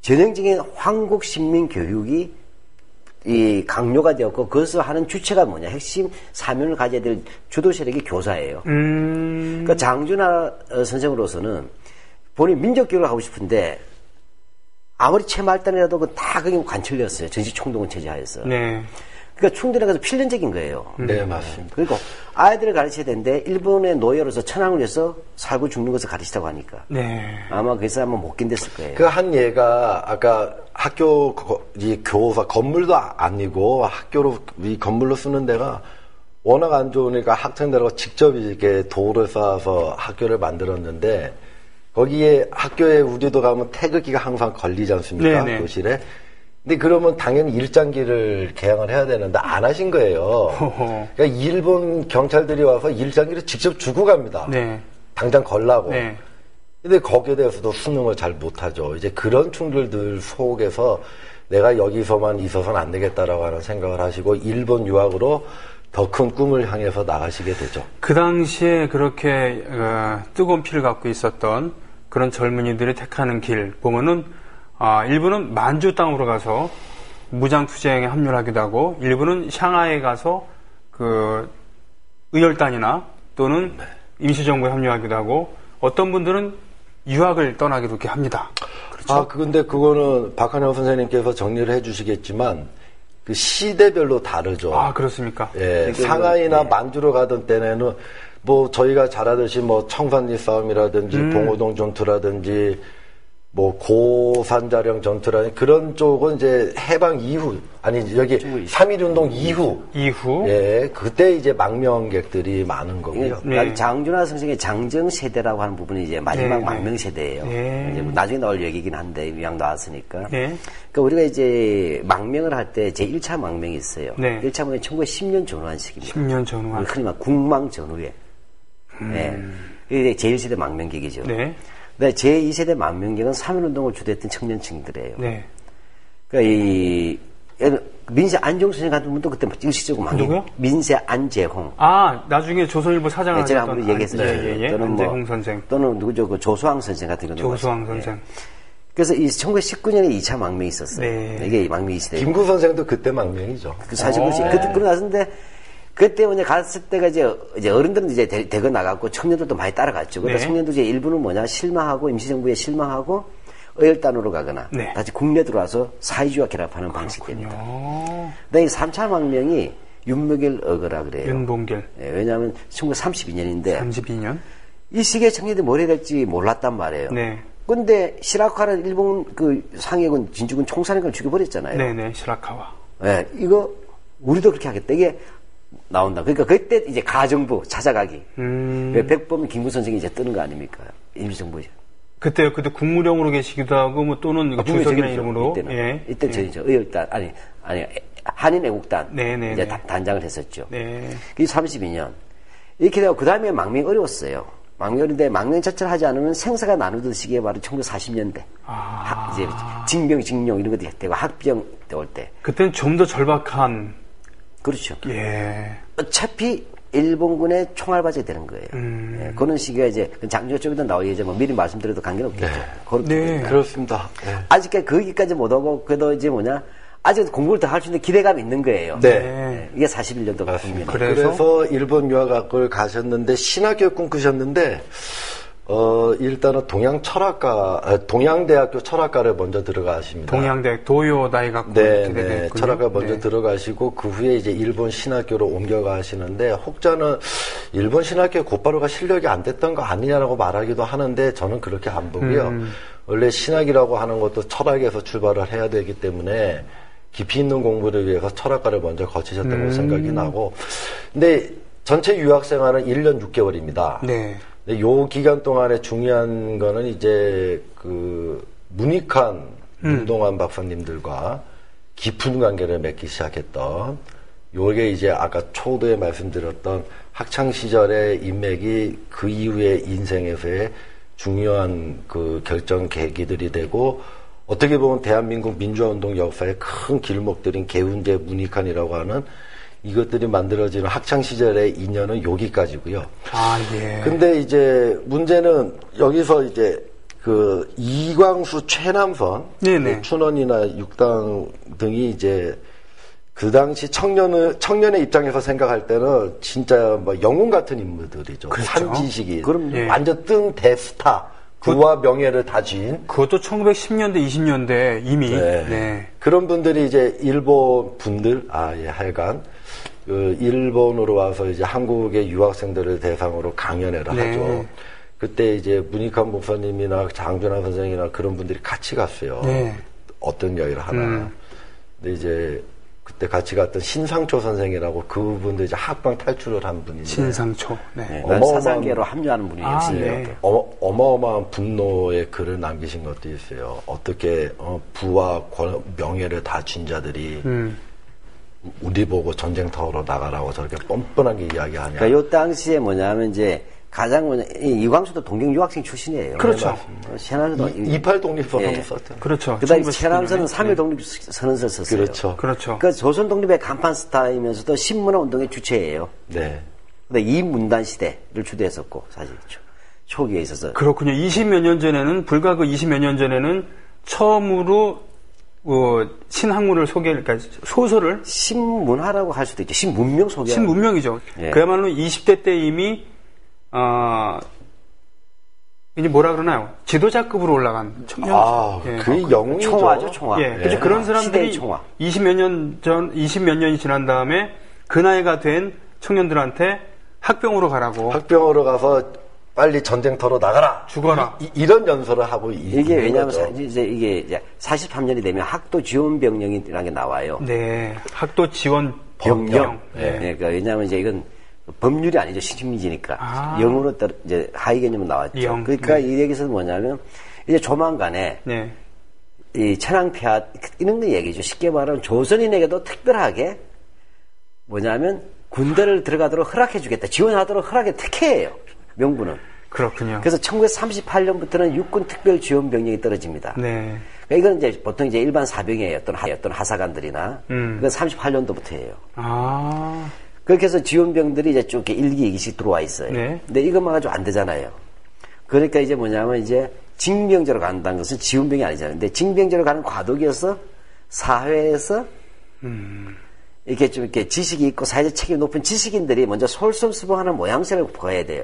전형적인 황국 신민 교육이 이 강요가 되었고 그것을 하는 주체가 뭐냐 핵심 사명을 가져야 될 주도 세력이 교사예요. 그러니까 장준하 선생으로서는 본인 민족 교육을 하고 싶은데 아무리 채말단이라도 다 그게 관철이었어요. 정치 총동원 체제하에서. 네. 그러니까 충돌에 가서 필연적인 거예요. 네, 맞습니다. 그리고 아이들을 가르쳐야 되는데 일본의 노예로서 천황을 해서 살고 죽는 것을 가르치자고 하니까 네. 아마 그래서 아마 못 견뎠을 거예요. 그 한 예가 아까 학교 이 교사 건물도 아니고 학교로 이 건물로 쓰는 데가 워낙 안 좋으니까 학생들하고 직접 이렇게 돌을 쌓아서 학교를 만들었는데 거기에 학교에 우리도 가면 태극기가 항상 걸리지 않습니까? 네네. 교실에. 근데 그러면 당연히 일장기를 개항을 해야 되는데 안 하신 거예요. 그러니까 일본 경찰들이 와서 일장기를 직접 주고 갑니다. 네. 당장 걸라고. 네. 근데 거기에 대해서도 수능을 잘 못하죠. 이제 그런 충돌들 속에서 내가 여기서만 있어서는 안 되겠다라고 하는 생각을 하시고 일본 유학으로 더 큰 꿈을 향해서 나가시게 되죠. 그 당시에 그렇게 뜨거운 피를 갖고 있었던 그런 젊은이들이 택하는 길 보면은 일부는 만주 땅으로 가서 무장투쟁에 합류를 하기도 하고 일부는 샹하이에 가서 그 의열단이나 또는 임시정부에 합류하기도 하고 어떤 분들은 유학을 떠나기도 이렇게 합니다. 그렇죠? 근데 그거는 박한영 선생님께서 정리를 해주시겠지만 그 시대별로 다르죠. 그렇습니까? 예, 상하이나 만주로 가던 때는 뭐 저희가 잘 아듯이 뭐 청산리 싸움이라든지 봉오동 전투라든지 뭐 고산자령 전투라든지 그런 쪽은 이제 해방 이후 아니 여기 3.1운동 이후 예 그때 이제 망명객들이 많은 거고요. 네. 장준하 선생의 장정 세대라고 하는 부분이 이제 마지막 네. 망명 세대예요. 네. 이제 나중에 나올 얘기긴 한데 위양 나왔으니까. 네. 그러니까 우리가 이제 망명을 할 때 제 1차 망명이 있어요. 네. 1차 망명이 1910년 전후한식입니다. 10년 전후한. 흔히 말 국망 전후에. 네. 이게 제1세대 망명객이죠. 네. 근데 제2세대 망명객은 3.1운동을 주도했던 청년층들이에요. 네. 그러니까 민세 안종 선생 같은 분도 그때 일시적으로 누구요? 민세 안재홍. 나중에 조선일보 사장을 제가 한번 얘기했었죠. 또는 안재홍 선생. 또는 누구죠? 그 조수왕 선생 같은 경우도. 조수왕 선생. 그래서 이 1919년에 2차 망명이 있었어요. 네. 이게 망명이 시대. 김구 선생도 그때 망명이죠. 사실 그렇지. 그러고 나서인데 그때 이제 갔을 때가 이제 어른들은 이제 대거 나갔고 청년들도 많이 따라갔죠. 그러다 네. 청년들 이제 일부는 뭐냐 실망하고 임시정부에 실망하고 의열단으로 가거나 네. 다시 국내 들어와서 사회주의와 결합하는 방식입니다. 근데 이 3차 망명이 윤목일 어거라 그래요. 윤봉길. 예, 왜냐하면 1932년인데 32년. 이 시기에 청년들이 뭘 해야 될지 몰랐단 말이에요. 네. 근데 시라카는 일본 그 상해군 진주군 총사령관을 죽여버렸잖아요. 네네. 시라카와. 예, 이거 우리도 그렇게 하겠다. 이게 나온다. 그러니까 그때 이제 가정부 찾아가기. 백범 김구 선생이 이제 뜨는 거 아닙니까? 임시정부죠. 그때 국무령으로 계시기도 하고 뭐 또는 주석이라는 이름으로. 이때는. 예. 이때 저희죠. 의열단 아니 한인애국단 네네네. 이제 단장을 했었죠. 네. 그 32년 이렇게 되고 그 다음에 망명이 어려웠어요. 망명인데 망명 자체를 하지 않으면 생사가 나누던 시기에 바로 1940년대. 이제 징병 이런 것도 되고 학병 올 때. 그때는 좀 더 절박한. 그렇죠. 예. 어차피 일본군의 총알받이 되는 거예요. 예, 그런 시기가 이제 장조 쪽에도 나와 예전 뭐 미리 말씀드려도 관계는 없겠죠. 네. 그렇습니다. 네. 아직까지 거기까지 못 오고 그래도 이제 아직 공부를 더 할 수 있는 기대감이 있는 거예요. 네. 예, 이게 41년도 같습니다. 그래서 일본 유학을 가셨는데 신학교 꿈꾸셨는데 일단은 동양대학교 철학과를 먼저 들어가십니다. 동양대 도요다이学네, 철학과 먼저 들어가시고 그 후에 이제 일본 신학교로 옮겨가시는데 혹자는 일본 신학교 곧바로가 실력이 안 됐던 거 아니냐라고 말하기도 하는데 저는 그렇게 안 보고요. 원래 신학이라고 하는 것도 철학에서 출발을 해야 되기 때문에 깊이 있는 공부를 위해서 철학과를 먼저 거치셨다고 생각이 나고 근데 전체 유학 생활은 1년 6개월입니다. 네. 근데 요 기간 동안에 중요한 거는 이제 그 문익환, 윤동환 박사님들과 깊은 관계를 맺기 시작했던 요게 이제 아까 초도에 말씀드렸던 학창 시절의 인맥이 그 이후의 인생에서의 중요한 그 결정 계기들이 되고 어떻게 보면 대한민국 민주화운동 역사의 큰 길목들인 개운제, 문익환이라고 하는 이것들이 만들어지는 학창시절의 인연은 여기까지고요. 아, 예. 근데 이제 문제는 여기서 이제 그 이광수 최남선, 네네. 춘원이나 육당 등이 이제 그 당시 청년의 입장에서 생각할 때는 진짜 뭐 영웅 같은 인물들이죠. 그렇죠. 산지식이. 그럼요. 예. 완전 뜬 대스타. 부와 명예를 다진. 그것도 1910년대, 20년대 이미. 네. 네. 그런 분들이 이제 일본 분들, 하여간, 일본으로 와서 이제 한국의 유학생들을 대상으로 강연회를 네. 하죠. 그때 이제 문익환 목사님이나 장준하 선생이나 그런 분들이 같이 갔어요. 네. 어떤 여행을 하나. 근데 이제 그때 같이 갔던 신상초 선생이라고 그분도 이제 학방 탈출을 한 분인데. 신상초. 네. 네, 어마어마한- 사상계로 합류하는 분이었어요. 네. 어마어마한 분노의 글을 남기신 것도 있어요. 어떻게 부와 명예를 다쥔 자들이 우리 보고 전쟁터로 나가라고 저렇게 뻔뻔하게 이야기하냐. 그러니까 요 당시에 뭐냐면 이제 가장 이광수도 동경 유학생 출신이에요. 그렇죠. 최남선도 28 독립선언도 예. 썼죠. 그렇죠. 그다음에 1910 최남선은 년에. 3일 독립선언서를 썼어요. 그렇죠. 그렇죠. 그러니까 조선 독립의 간판 스타이면서도 신문화 운동의 주체예요. 네. 근데 이문단 시대를 주도했었고 사실 초기에 있어서 그렇군요. 20몇 년 전에는, 불과 그 20몇 년 전에는 처음으로 신학문을 그러니까 소설을 신문화라고 할 수도 있죠. 신문명 소개. 신문명이죠. 예. 그야말로 20대 때 이미 이제 뭐라 그러나요? 지도자급으로 올라간 청년. 예. 그 영웅이죠. 총화죠, 총화. 예. 그래서 그런 사람들이 시대의 총화. 20몇 년이 지난 다음에 그 나이가 된 청년들한테 학병으로 가라고 학병으로 가서 빨리 전쟁터로 나가라. 죽어라. 이런 연설을 하고 이게 왜냐하면 거죠. 이게 43년이 되면 학도 지원 병령이라는 게 나와요. 네. 학도 지원 병령. 네. 그러니까 왜냐하면 이제 이건 법률이 아니죠. 식민지니까. 아. 영어로 이제 하위 개념은 나왔죠. 영. 그러니까 네. 이 얘기에서 뭐냐면 이제 조만간에 네. 이 천황폐하 이런 거 얘기죠. 쉽게 말하면 조선인에게도 특별하게 뭐냐면 군대를 들어가도록 허락해주겠다. 지원하도록 허락의 특혜예요. 명분은. 그렇군요. 그래서 1938년부터는 육군 특별 지원 병력이 떨어집니다. 네. 그러니까 이건 이제 보통 이제 일반 사병이에요. 어떤 하사관들이나. 그건 38년도부터예요. 아. 그렇게 해서 지원병들이 이제 쭉 이렇게 1기, 2기씩 들어와 있어요. 네. 근데 이것만 가지고 안 되잖아요. 그러니까 이제 뭐냐면 이제 징병제로 간다는 것은 지원병이 아니잖아요. 근데 징병제로 가는 과도기여서 사회에서 이렇게 좀 이렇게 지식이 있고 사회적 책임이 높은 지식인들이 먼저 솔선수범하는 모양새를 보여야 돼요.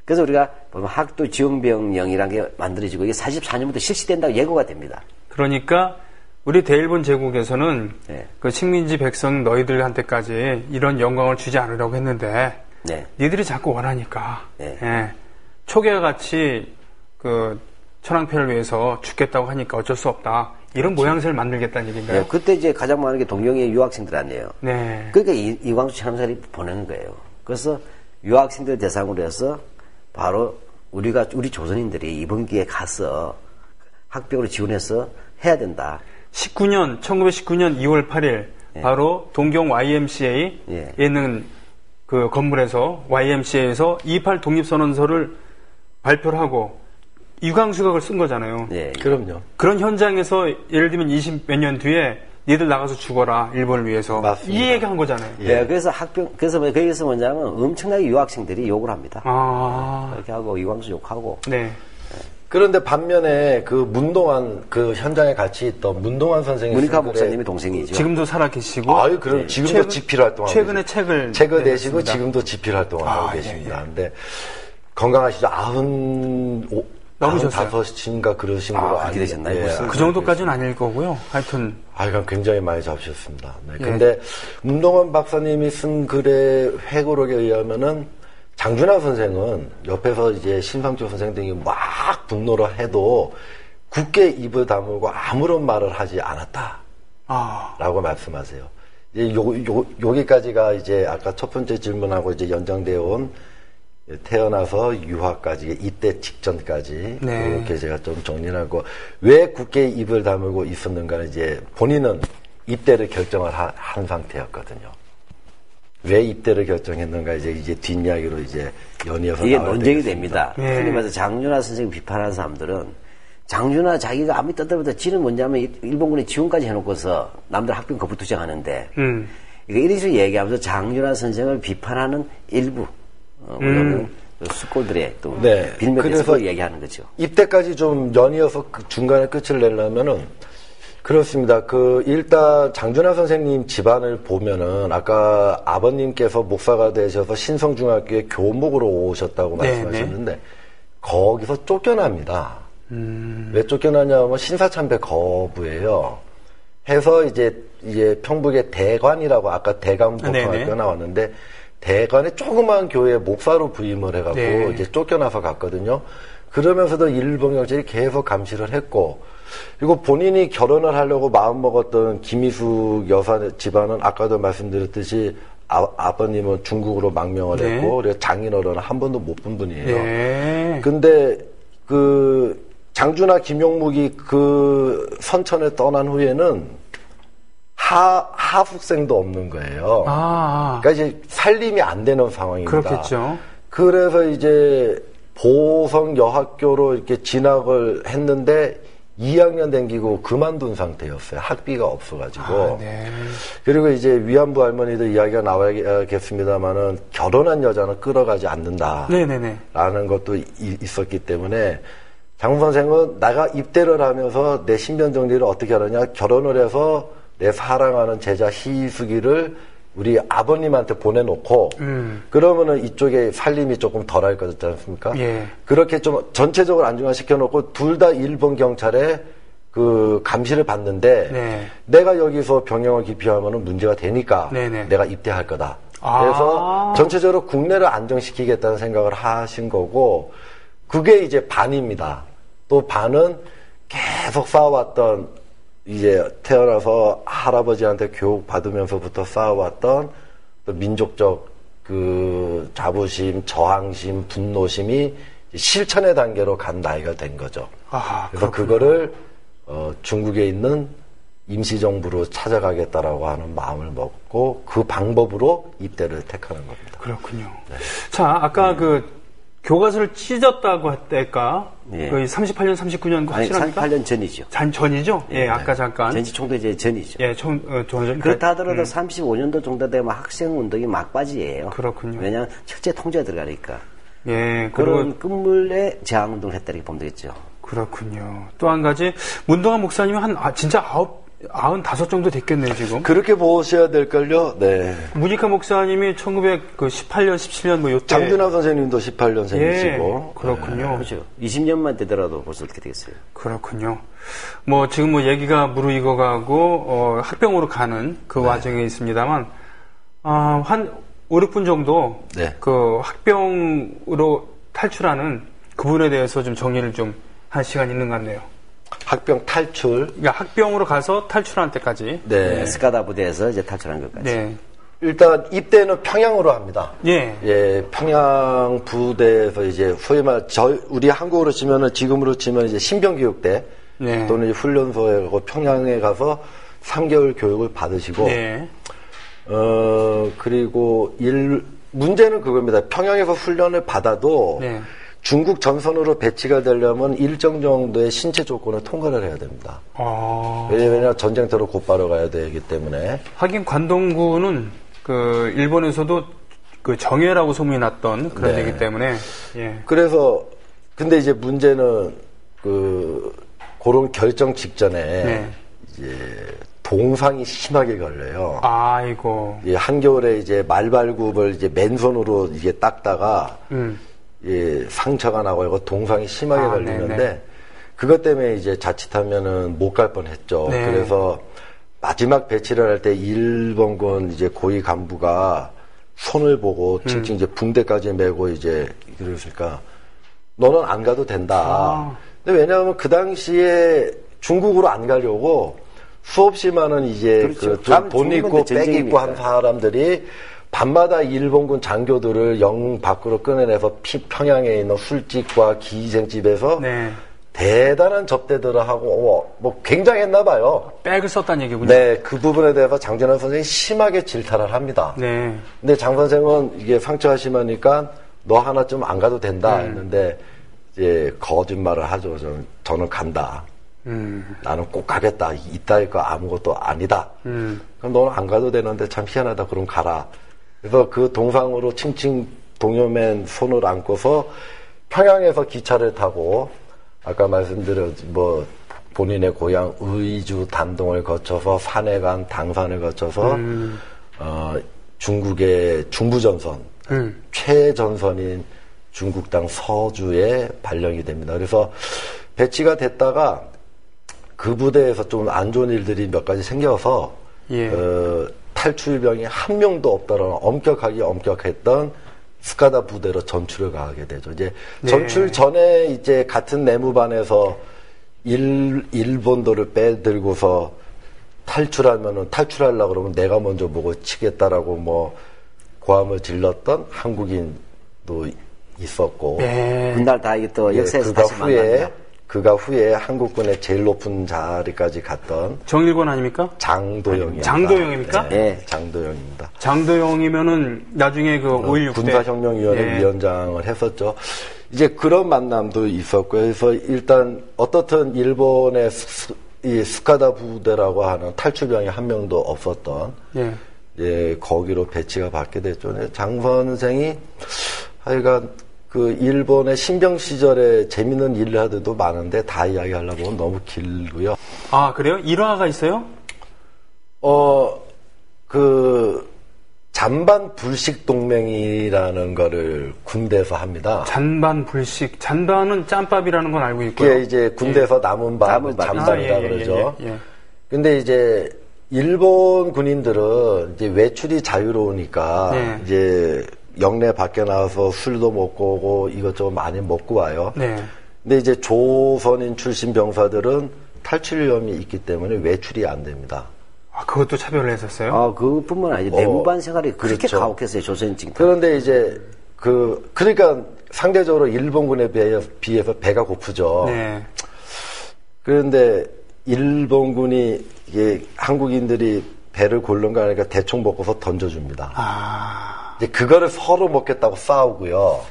그래서 우리가 보면 학도 지원병령이라는 게 만들어지고 이게 44년부터 실시된다고 예고가 됩니다. 그러니까 우리 대일본 제국에서는 네. 그 식민지 백성 너희들한테까지 이런 영광을 주지 않으려고 했는데 네. 니들이 자꾸 원하니까 네. 예. 초계와 같이 그 천황폐를 위해서 죽겠다고 하니까 어쩔 수 없다. 이런 모양새를 만들겠다는 얘기인가요? 네, 그때 이제 가장 많은 게 동경의 유학생들 아니에요. 네. 그러니까 이광수 천남선이 보내는 거예요. 그래서 유학생들 대상으로 해서 바로 우리 조선인들이 이번 기회에 가서 학병으로 지원해서 해야 된다. 1919년 2월 8일 바로 동경 YMCA에 예. 있는 그 건물에서 YMCA에서 28 독립선언서를 발표를 하고 이광수가 그걸 쓴 거잖아요. 네. 그럼요. 그런 현장에서 예를 들면 20 몇 년 뒤에 니들 나가서 죽어라 일본을 위해서 맞습니다. 이 얘기한 거잖아요. 네, 그래서 그래서 거기서 뭐냐면 엄청나게 유학생들이 욕을 합니다. 아, 그렇게 하고 이광수 욕하고. 네. 그런데 반면에 그 문동환 그 현장에 같이 있던 문동환 선생이 문익환 쓴 목사님이 글에- 동생이죠. 지금도 살아 계시고 아유, 그럼 지금도 집필 활동하고 최근에 계시죠. 책을 책을 내시고 내셨습니다. 지금도 집필 활동을 하고 아, 계십니다. 예, 예. 근데 건강하시죠? 넘으셨어요. 95인가 그러신 걸로 그렇게 되셨나요? 무슨 그 정도까지는 아닐 거고요. 하여튼 그럼 굉장히 많이 잡으셨습니다. 네. 근데 문동환 박사님이 쓴 글의 회고록에 의하면은 장준하 선생은 옆에서 이제 신상조 선생 등이 막 분노를 해도 굳게 입을 다물고 아무런 말을 하지 않았다라고 아, 말씀하세요. 이제 여기까지가 이제 아까 첫 번째 질문하고 이제 연장되어 온 태어나서 유학까지 이때 직전까지 네. 이렇게 제가 좀 정리하고 왜 굳게 입을 다물고 있었는가는 이제 본인은 입대를 결정을 한 상태였거든요. 왜 입대를 결정했는가 이제 뒷이야기로 이제 연이어서 이게 나와야 논쟁이 되겠습니다. 됩니다. 예. 흔히 말해서 장준하 선생님 비판하는 사람들은 장준하 자기가 아무리 떠들어도 지는 뭐냐면 일본군이 지원까지 해놓고서 남들 학병 거부 투쟁하는데 이런 식으로 얘기하면서 장준하 선생을 비판하는 일부 그러면 숙고들의 또 네. 빌미에서 얘기하는 거죠. 이때까지 좀 연이어서 그 중간에 끝을 내려면은 그렇습니다. 일단 장준하 선생님 집안을 보면은 아까 아버님께서 목사가 되셔서 신성중학교에 교목으로 오셨다고 말씀하셨는데 거기서 쫓겨납니다. 왜 쫓겨나냐면 신사참배 거부예요. 해서 이제 평북의 대관이라고 아까 대관복학교 나왔는데 대관의 조그마한 교회 목사로 부임을 해갖고 이제 쫓겨나서 갔거든요. 그러면서도 일본 경찰이 계속 감시를 했고, 그리고 본인이 결혼을 하려고 마음먹었던 김희숙 여사 집안은 아까도 말씀드렸듯이 아버님은 중국으로 망명을 했고, 그래서 장인어른은 한 번도 못 본 분이에요. 근데 장준하 김용묵이 선천에 떠난 후에는 하숙생도 없는 거예요. 그러니까 이제 살림이 안 되는 상황입니다. 그렇겠죠. 그래서 이제 보성여학교로 이렇게 진학을 했는데 2학년 댕기고 그만둔 상태였어요. 학비가 없어가지고. 그리고 이제 위안부 할머니들 이야기가 나와야겠습니다만은 결혼한 여자는 끌어가지 않는다. 라는 것도 있었기 때문에 장 선생은 내가 입대를 하면서 내 신변 정리를 어떻게 하느냐, 결혼을 해서 내 사랑하는 제자 희숙이를 우리 아버님한테 보내놓고 그러면은 이쪽에 살림이 조금 덜할 거지 않습니까? 그렇게 좀 전체적으로 안정화시켜놓고 둘 다 일본 경찰에 감시를 받는데 내가 여기서 병영을 기피하면은 문제가 되니까 내가 입대할 거다. 그래서 전체적으로 국내를 안정시키겠다는 생각을 하신 거고, 그게 이제 반입니다. 또 반은 계속 쌓아왔던, 이제 태어나서 할아버지한테 교육 받으면서부터 쌓아왔던 또 민족적 자부심, 저항심, 분노심이 실천의 단계로 간 나이가 된 거죠. 그래서 그거를 중국에 있는 임시정부로 찾아가겠다라고 하는 마음을 먹고 그 방법으로 입대를 택하는 겁니다. 그렇군요. 자, 아까 교과서를 찢었다고 했을까? 38년, 39년 확실합니까? 38년 전이죠. 전이죠? 아까 잠깐. 전시총도 이제 전이죠. 전. 그렇다 하더라도 35년도 정도 되면 학생운동이 막바지예요. 그렇군요. 왜냐하면 첫째 통제가 들어가니까. 그런 끝물에 저항운동을 했다고 보면 되겠죠. 그렇군요. 또 한 가지, 문동환 목사님은 진짜 95 정도 됐겠네요, 지금. 그렇게 보셔야 될걸요? 네. 문익하 목사님이 1918년, 17년 요때. 장준하 선생님도 18년생이시고. 그렇군요. 그렇죠. 20년만 되더라도 벌써 어떻게 되겠어요? 그렇군요. 지금 얘기가 무르익어가고, 학병으로 가는 그 와중에 있습니다만, 한 5, 6분 정도. 학병으로 탈출하는 그분에 대해서 좀 정리를 좀 할 시간이 있는 것 같네요. 학병 탈출. 그러니까 학병으로 가서 탈출할 때까지. 스카다 부대에서 이제 탈출한 것까지. 일단 입대는 평양으로 합니다. 평양 부대에서 이제 소위 말 우리 한국으로 치면은 지금으로 치면 이제 신병교육대 또는 이제 훈련소에 가고 평양에 가서 3개월 교육을 받으시고 그리고 문제는 그겁니다. 평양에서 훈련을 받아도 중국 전선으로 배치가 되려면 일정 정도의 신체 조건을 통과를 해야 됩니다. 왜냐하면 전쟁터로 곧바로 가야 되기 때문에. 하긴 관동군은 일본에서도 정예라고 소문이 났던 그런 데이기 때문에. 그래서 근데 이제 문제는 그런 결정 직전에 이제 동상이 심하게 걸려요. 아이고. 한겨울에 이제 말발굽을 이제 맨손으로 이게 닦다가 상처가 나고 이거 동상이 심하게 걸리는데 그것 때문에 이제 자칫하면은 못 갈 뻔했죠. 그래서 마지막 배치를 할 때 일본군 이제 고위 간부가 손을 보고 칭칭 이제 붕대까지 메고 이제 그러니까 너는 안 가도 된다. 근데 왜냐하면 그 당시에 중국으로 안 가려고 수없이 많은 이제 좀 돈 있고 백 있고 한 사람들이 밤마다 일본군 장교들을 영 밖으로 꺼내내서 평양에 있는 술집과 기생집에서 대단한 접대들을 하고 굉장했나 봐요. 백을 썼다는 얘기군요. 그 부분에 대해서 장준하 선생이 심하게 질타를 합니다. 근데 장 선생은 이게 상처가 심하니까 너 하나 좀 안 가도 된다 했는데 이제 거짓말을 하죠. 저는 간다. 나는 꼭 가겠다. 이따위 거 아무것도 아니다. 그럼 너는 안 가도 되는데 참 희한하다. 그럼 가라. 그래서 그 동상으로 칭칭 동요맨 손을 안고서 평양에서 기차를 타고 아까 말씀드린 뭐 본인의 고향 의주 단동을 거쳐서 산해관 당산을 거쳐서 중국의 중부전선 최전선인 중국 땅 서주에 발령이 됩니다. 그래서 배치가 됐다가 그 부대에서 좀 안 좋은 일들이 몇 가지 생겨서 예. 탈출병이 한 명도 없다라는 엄격했던 스카다 부대로 전출을 가게 되죠. 이제 네. 전출 전에 이제 같은 내무반에서 일본도를 빼들고서 탈출하려고 그러면 내가 먼저 보고 치겠다라고 뭐 고함을 질렀던 한국인도 있었고. 네. 그날 다 이게 또 역사에서 다시 만납니다. 그가 후에 한국군의 제일 높은 자리까지 갔던 정일권 아닙니까? 장도영입니다. 장도영입니까? 네, 장도영입니다. 장도영이면은 나중에 그 5.16 군사혁명위원회 예. 위원장을 했었죠. 이제 그런 만남도 있었고요. 그래서 일단 어떻든 일본의 이 스카다 부대라고 하는 탈출병이 한 명도 없었던 예. 예, 거기로 배치가 받게 됐죠. 장 선생이 하여간 그 일본의 신병 시절에 재밌는 일을 하더도 많은데 다 이야기하려고 하면 너무 길고요. 아, 그래요? 일화가 있어요? 그 잔반 불식 동맹이라는 거를 군대에서 합니다. 잔반 불식. 잔반은 짬밥이라는 건 알고 있고요. 그게 이제 군대에서 남은 밥을 잔반이라 아, 예, 그러죠. 예. 근데 이제 일본 군인들은 이제 외출이 자유로우니까 네. 이제 영내 밖에 나와서 술도 먹고 오고 이것저것 많이 먹고 와요. 네. 근데 이제 조선인 출신 병사들은 탈출 위험이 있기 때문에 외출이 안 됩니다. 아, 그것도 차별을 했었어요? 아, 그뿐만 아니라 내무반 생활이 그렇게 그렇죠. 가혹했어요, 조선 찡. 그런데 이제 그러니까 상대적으로 일본군에 비해서 배가 고프죠. 네. 그런데 일본군이 이게 한국인들이 배를 고른가 하니까 대충 먹고서 던져줍니다. 아. 이제 그거를 서로 먹겠다고 싸우고요.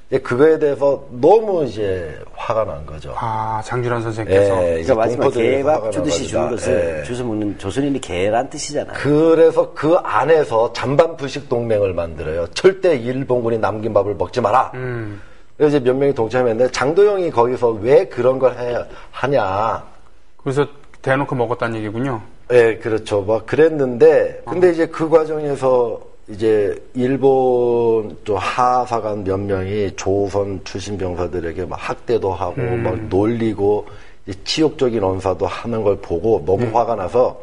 이제 그거에 대해서 너무 이제 화가 난 거죠. 아, 장준환 선생께서. 예, 이제 그러니까 마지막 공포들이 화가 개밥 주듯이 주는 나가지고, 것을 예. 주워 먹는 조선인이 개란 뜻이잖아요. 그래서 그 안에서 잔반 불식 동맹을 만들어요. 절대 일본군이 남긴 밥을 먹지 마라. 그래서 이제 몇 명이 동참했는데 장도영이 거기서 왜 그런 걸 하냐. 그래서 대놓고 먹었다는 얘기군요. 예, 그렇죠. 막 그랬는데, 근데 이제 그 과정에서 이제 일본 또 하사관 몇 명이 조선 출신 병사들에게 막 학대도 하고 막 놀리고 이제 치욕적인 언사도 하는 걸 보고 너무 화가 나서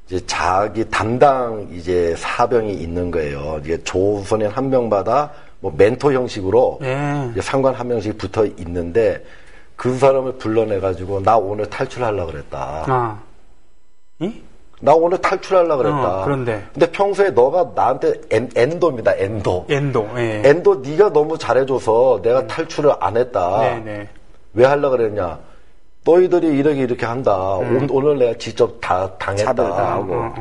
이제 자기 담당 이제 사병이 있는 거예요. 이게 조선인 한 명마다 뭐 멘토 형식으로 예. 이제 상관 한 명씩 붙어 있는데 그 사람을 불러내가지고 나 오늘 탈출하려고 그랬다. 아. 이? 나 오늘 탈출하려고 그랬다. 그런데. 근데 평소에 너가 나한테 엔도입니다. 엔도. 엔도. 예. 엔도 네가 너무 잘해줘서 내가 탈출을 안 했다. 네네. 왜 하려고 그랬냐. 너희들이 이렇게 한다. 오늘 내가 직접 다 당했다. 차별당하고.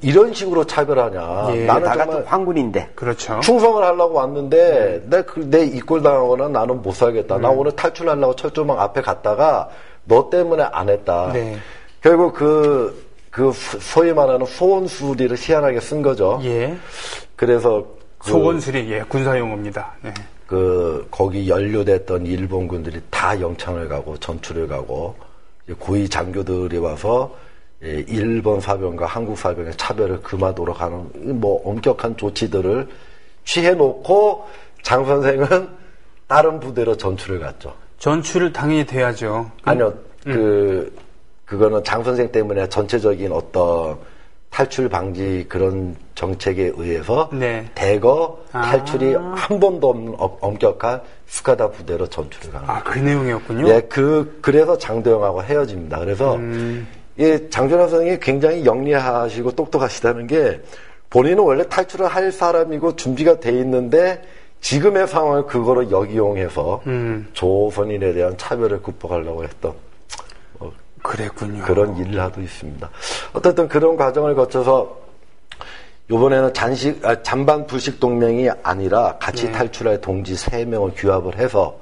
이런 식으로 차별하냐. 예. 나는 다 정말 같은 황군인데. 그렇죠. 충성을 하려고 왔는데 내 이꼴 당하거나 나는 못 살겠다. 나 오늘 탈출하려고 철조망 앞에 갔다가 너 때문에 안 했다. 네. 결국 그 소위 말하는 소원수리를 희한하게 쓴 거죠. 예. 그래서 소원수리, 예, 군사용어입니다. 네. 거기 연루됐던 일본군들이 다 영창을 가고 전투를 가고 고위 장교들이 와서 일본 사병과 한국 사병의 차별을 금하도록 하는 뭐 엄격한 조치들을 취해놓고 장 선생은 다른 부대로 전출을 갔죠. 전출을 당연히 돼야죠. 아니요, 그거는 장 선생 때문에 전체적인 어떤 탈출 방지 그런 정책에 의해서 네. 대거 탈출이 한 번도 없는 엄격한 스카다 부대로 전출을 가는 거예요. 아, 그 내용이었군요. 예, 그래서 장도영하고 헤어집니다. 그래서 예, 장준환 선생이 굉장히 영리하시고 똑똑하시다는 게 본인은 원래 탈출을 할 사람이고 준비가 돼 있는데 지금의 상황을 그거로 역이용해서 조선인에 대한 차별을 극복하려고 했던 그랬군요. 그런 일화도 있습니다. 어쨌든 그런 과정을 거쳐서 이번에는 잔반 불식 동맹이 아니라 같이 탈출할 동지 3명을 규합을 해서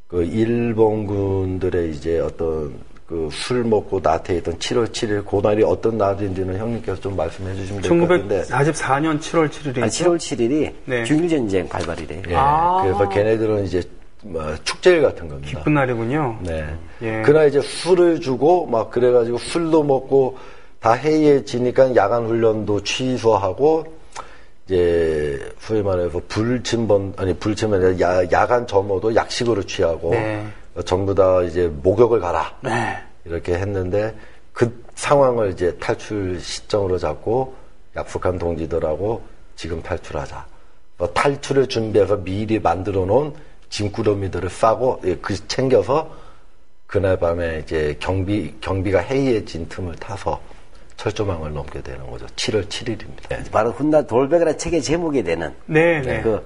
그 일본군들의 이제 어떤 그 술 먹고 나태했던 7월 7일 그날이 어떤 날인지는 형님께서 좀 말씀해 주시면 될 것 같은데. 1944년 7월 7일이죠. 7월 7일이 네. 6.25 전쟁 발발이래요. 예, 그래서 걔네들은 이제 뭐 축제일 같은 겁니다. 기쁜 날이군요. 네. 예. 그날 이제 술을 주고 막 그래가지고 술도 먹고 다 해이해지니까 야간 훈련도 취소하고 이제 소위 말해서 불침번 아니 불침은 야간 점호도 약식으로 취하고 네. 전부 다 이제 목욕을 가라 네. 이렇게 했는데 그 상황을 이제 탈출 시점으로 잡고 약속한 동지들하고 지금 탈출하자. 탈출을 준비해서 미리 만들어 놓은 짐꾸러미들을 싸고 그 챙겨서 그날 밤에 이제 경비가 해이해진 틈을 타서 철조망을 넘게 되는 거죠. 7월 7일입니다. 바로 훗날 돌베개라는 책의 제목이 되는 네, 네. 그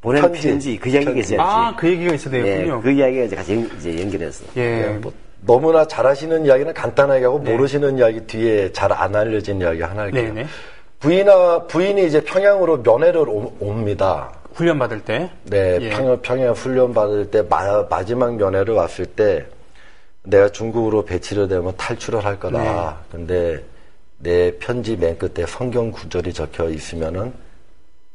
보낸 편지 그 이야기가 있어요. 아, 그 얘기가 있어야 되겠군요. 그 이야기가 이제 같이 이제 연결해서. 예. 뭐 너무나 잘하시는 이야기는 간단하게 하고 모르시는 이야기 뒤에 잘 안 알려진 이야기 하나 할게요. 네네. 부인이 이제 평양으로 면회를 옵니다. 훈련 받을 때. 네, 예. 평양 훈련 받을 때 마지막 면회를 왔을 때 내가 중국으로 배치를 되면 탈출을 할 거다. 네. 근데 내 편지 맨 끝에 성경 구절이 적혀 있으면은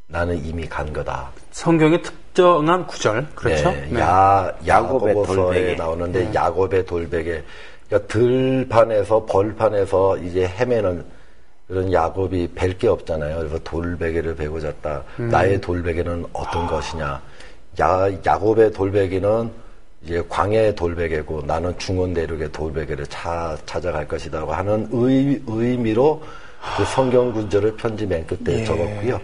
나는 이미 간 거다. 성경의 특정한 구절. 그렇죠? 네, 네. 야곱의 야고보서에 돌베개. 나오는데 야곱의 돌베개. 그러니까 들판에서 벌판에서 이제 헤매는 그런 야곱이 뵐 게 없잖아요. 그래서 돌베개를 베고 잤다. 나의 돌베개는 어떤 것이냐. 야곱의 돌베개는 이제 광야의 돌베개고 나는 중원 내륙의 돌베개를 찾아갈 것이라고 하는 의미로 그 성경 구절을 편지 맨 끝에 예. 적었고요.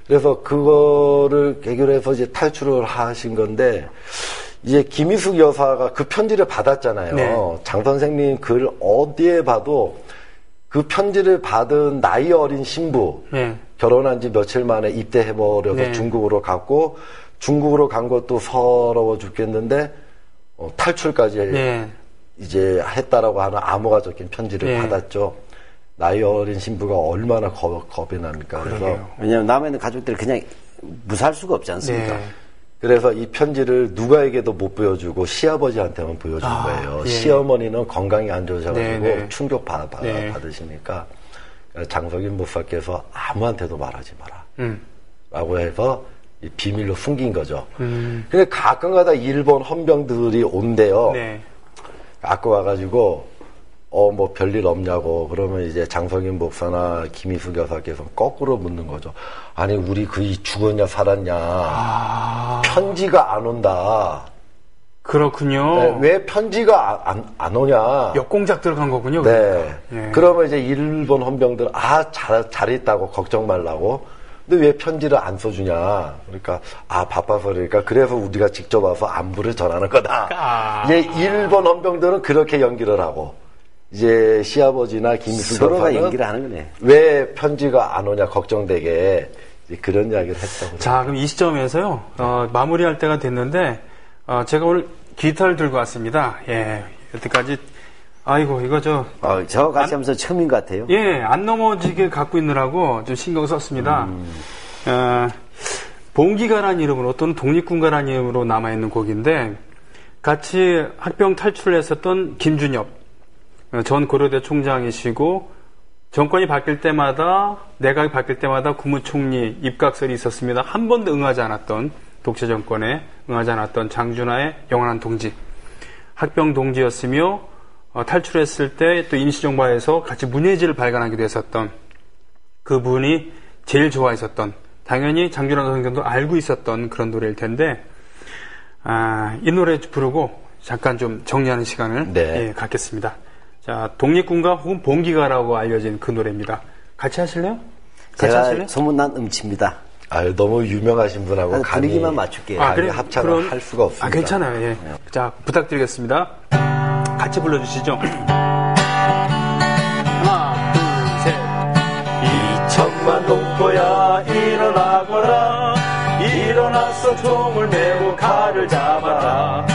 그래서 그거를 해결해서 이제 탈출을 하신 건데 이제 김희숙 여사가 그 편지를 받았잖아요. 네. 장 선생님 글 어디에 봐도 그 편지를 받은 나이 어린 신부 네. 결혼한 지 며칠 만에 입대해버려서 네. 중국으로 갔고 중국으로 간 것도 서러워 죽겠는데 탈출까지 네. 이제 했다라고 하는 암호가 적힌 편지를 네. 받았죠. 나이 어린 신부가 얼마나 겁이 납니까? 그래서 그러게요. 왜냐하면 남에 있는 가족들이 그냥 무사할 수가 없지 않습니까? 네. 그래서 이 편지를 누가에게도 못 보여주고 시아버지한테만 보여준 거예요. 예. 시어머니는 건강이 안 좋으셔가지고 네, 네. 충격 네. 받으시니까 장석인 목사께서 아무한테도 말하지 마라. 음. 라고 해서 이 비밀로 숨긴 거죠. 근데 가끔가다 일본 헌병들이 온대요. 네. 갖고 와가지고 뭐 별일 없냐고 그러면 이제 장석인 목사나 김희숙 여사께서 거꾸로 묻는 거죠. 아니 우리 그이 죽었냐 살았냐 편지가 안 온다. 그렇군요. 네, 왜 편지가 안 오냐. 역공작 들어간 거군요. 네. 그러니까. 예. 그러면 이제 일본 헌병들은 잘 있다고 걱정 말라고. 근데 왜 편지를 안 써주냐. 그러니까 바빠서 그러니까 그래서 우리가 직접 와서 안부를 전하는 거다. 이제 일본 헌병들은 그렇게 연기를 하고 이제 시아버지나 김희숙 서로가 여사는 연기를 하는 거네. 왜 편지가 안 오냐 걱정되게 이제 그런 이야기를 했다고. 자, 그럼 이 시점에서요, 마무리할 때가 됐는데, 제가 오늘 기타를 들고 왔습니다. 예, 여태까지, 아이고, 이거 저 같이 하면서 처음인 것 같아요. 예, 안 넘어지게 갖고 있느라고 좀 신경 썼습니다. 봉기가라는 이름으로 또는 독립군가라는 이름으로 남아있는 곡인데, 같이 학병 탈출을 했었던 김준엽, 전 고려대 총장이시고, 정권이 바뀔 때마다, 내각이 바뀔 때마다 국무총리 입각설이 있었습니다. 한 번도 응하지 않았던, 독재 정권에 응하지 않았던 장준하의 영원한 동지. 학병 동지였으며, 탈출했을 때 또 임시정부에서 같이 문예지를 발간하기도 했었던 그분이 제일 좋아했었던, 당연히 장준하 선생님도 알고 있었던 그런 노래일 텐데, 이 노래 부르고 잠깐 좀 정리하는 시간을 네. 예, 갖겠습니다. 자, 독립군가 혹은 봉기가라고 알려진 그 노래입니다. 같이 하실래요? 같이 제가 하실래요? 소문난 음치입니다. 너무 유명하신 분하고 감히 분위기만 맞출게요. 감히 합창을 그럼- 할 수가 없습니다. 괜찮아요. 예. 자, 부탁드리겠습니다. 같이 불러주시죠. 하나, 둘, 셋. 2천만 동포야 일어나거라 일어나서 총을 메고 칼을 잡아라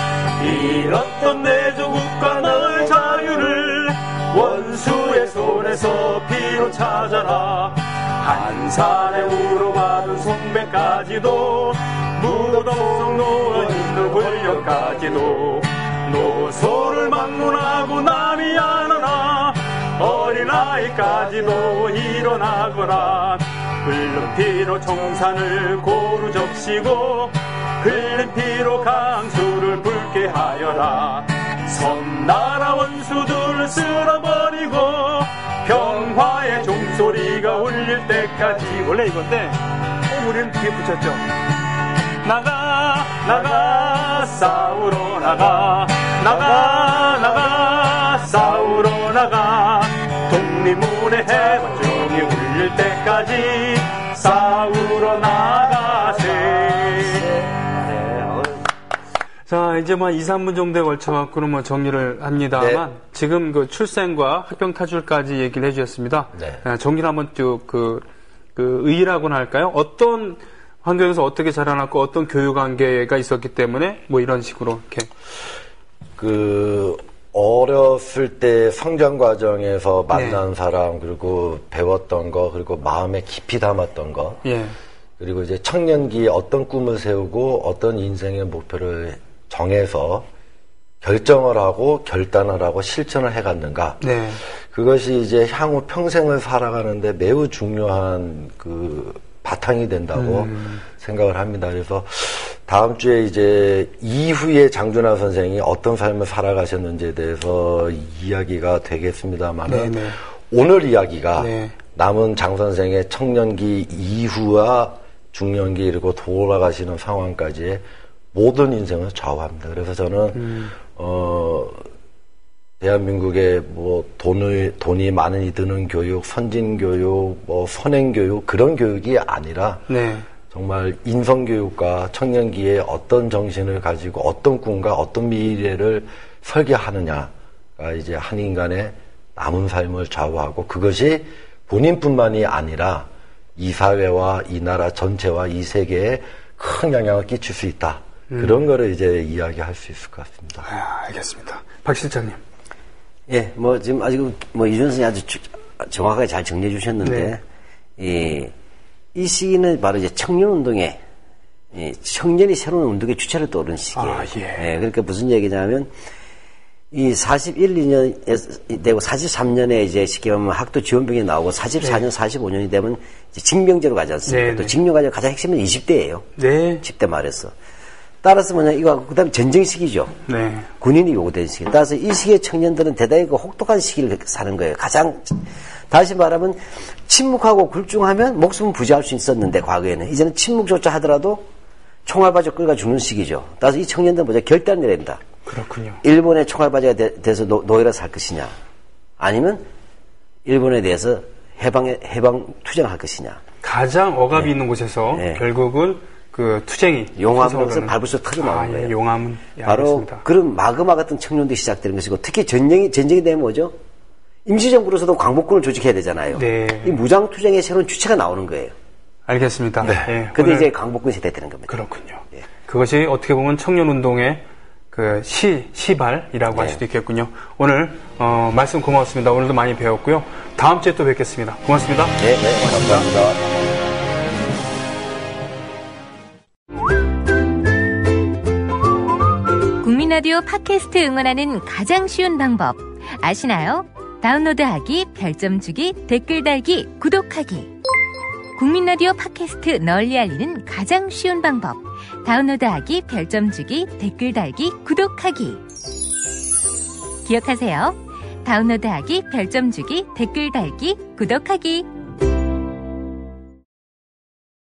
잃었던 내 조국과 나의 자유를 원수의 손에서 피로 찾아라 한산에 우러받은 손배까지도 무덤 속 놓여 있는 때까지도 노소를 막론하고 남이 하느나 어린아이까지도 일어나거라. 흘른 피로 청산을 고루 적시고 흘린 피로 강수를 붉게 하여라. 섬나라 원수들 쓸어버리고 평화의 종소리가 울릴 때까지. 원래 이건데 우리는 뒤에 붙였죠. 나가 싸우러 나가 싸우러 나가. 독립문의 해방종이 울릴 때까지 싸우러 나가세. 자, 이제 뭐 2, 3분 정도에 걸쳐갖고는 뭐 정리를 합니다만, 네. 지금 그 출생과 합병 타출까지 얘기를 해주셨습니다. 네. 정리를 한번 쭉 그 의의라고나 할까요? 어떤 환경에서 어떻게 자라났고 어떤 교육 관계가 있었기 때문에 뭐 이런 식으로 이렇게. 어렸을 때 성장 과정에서 만난 네. 사람, 그리고 배웠던 거, 그리고 마음에 깊이 담았던 거. 예. 그리고 이제 청년기에 어떤 꿈을 세우고 어떤 인생의 목표를 정해서 결정을 하고 결단을 하고 실천을 해갔는가. 네. 그것이 이제 향후 평생을 살아가는데 매우 중요한 바탕이 된다고 생각을 합니다. 그래서 다음 주에 이제 이후에 장준하 선생이 어떤 삶을 살아가셨는지에 대해서 이야기가 되겠습니다만은 네네. 오늘 이야기가 네. 남은 장 선생의 청년기 이후와 중년기 그리고 돌아가시는 상황까지의 모든 인생을 좌우합니다. 그래서 저는 대한민국의 뭐 돈이 많이 드는 교육, 선진 교육, 뭐 선행 교육 그런 교육이 아니라 네. 정말 인성 교육과 청년기에 어떤 정신을 가지고 어떤 꿈과 어떤 미래를 설계하느냐가 이제 한 인간의 남은 삶을 좌우하고 그것이 본인뿐만이 아니라 이 사회와 이 나라 전체와 이 세계에 큰 영향을 끼칠 수 있다. 그런 거를 이제 이야기할 수 있을 것 같습니다. 알겠습니다. 박 실장님. 예, 뭐 지금 아직 뭐 이준 선생님 아주 정확하게 잘 정리해 주셨는데 네. 이 시기는 바로 이제 청년운동의 청년이 새로운 운동의 주체로 떠오른 시기예요. 예. 예, 그러니까 무슨 얘기냐면 이 41, 2년 되고 43년에 이제 쉽게 보면 학도 지원병이 나오고 44년, 네. 45년이 되면 이제 징병제로 가지 않습니까? 네, 또 징병제로 가장 핵심은 20대예요. 네. 10대 말에서. 따라서 뭐냐, 이거, 그 다음에 전쟁 시기죠. 네. 군인이 요구된 시기. 따라서 이 시기의 청년들은 대단히 혹독한 시기를 사는 거예요. 가장, 다시 말하면, 침묵하고 굴중하면 목숨은 부지할 수 있었는데, 과거에는. 이제는 침묵조차 하더라도 총알바지 끌고 죽는 시기죠. 따라서 이 청년들은 뭐냐, 결단을 내야 된다. 그렇군요. 일본의 총알바지가 돼서 노예로 살 것이냐. 아니면, 일본에 대해서 해방 투쟁할 것이냐. 가장 억압이 네. 있는 곳에서 네. 결국은 투쟁이 용암으로서 발부서 터져 나오는 거예요. 용암은 바로 알겠습니다. 그런 마그마 같은 청년들이 시작되는 것이고 특히 전쟁이 되면 뭐죠? 임시정부로서도 광복군을 조직해야 되잖아요. 네. 이 무장 투쟁의 새로운 주체가 나오는 거예요. 알겠습니다. 네. 네. 근데 이제 광복군이 세대되는 겁니다. 그렇군요. 네. 그것이 어떻게 보면 청년운동의 시발이라고 네. 할 수도 있겠군요. 오늘 말씀 고맙습니다. 오늘도 많이 배웠고요. 다음 주에 또 뵙겠습니다. 고맙습니다. 네, 감사합니다. 국민라디오 팟캐스트 응원하는 가장 쉬운 방법 아시나요? 다운로드하기, 별점 주기, 댓글 달기, 구독하기. 국민라디오 팟캐스트 널리 알리는 가장 쉬운 방법 다운로드하기, 별점 주기, 댓글 달기, 구독하기. 기억하세요. 다운로드하기, 별점 주기, 댓글 달기, 구독하기.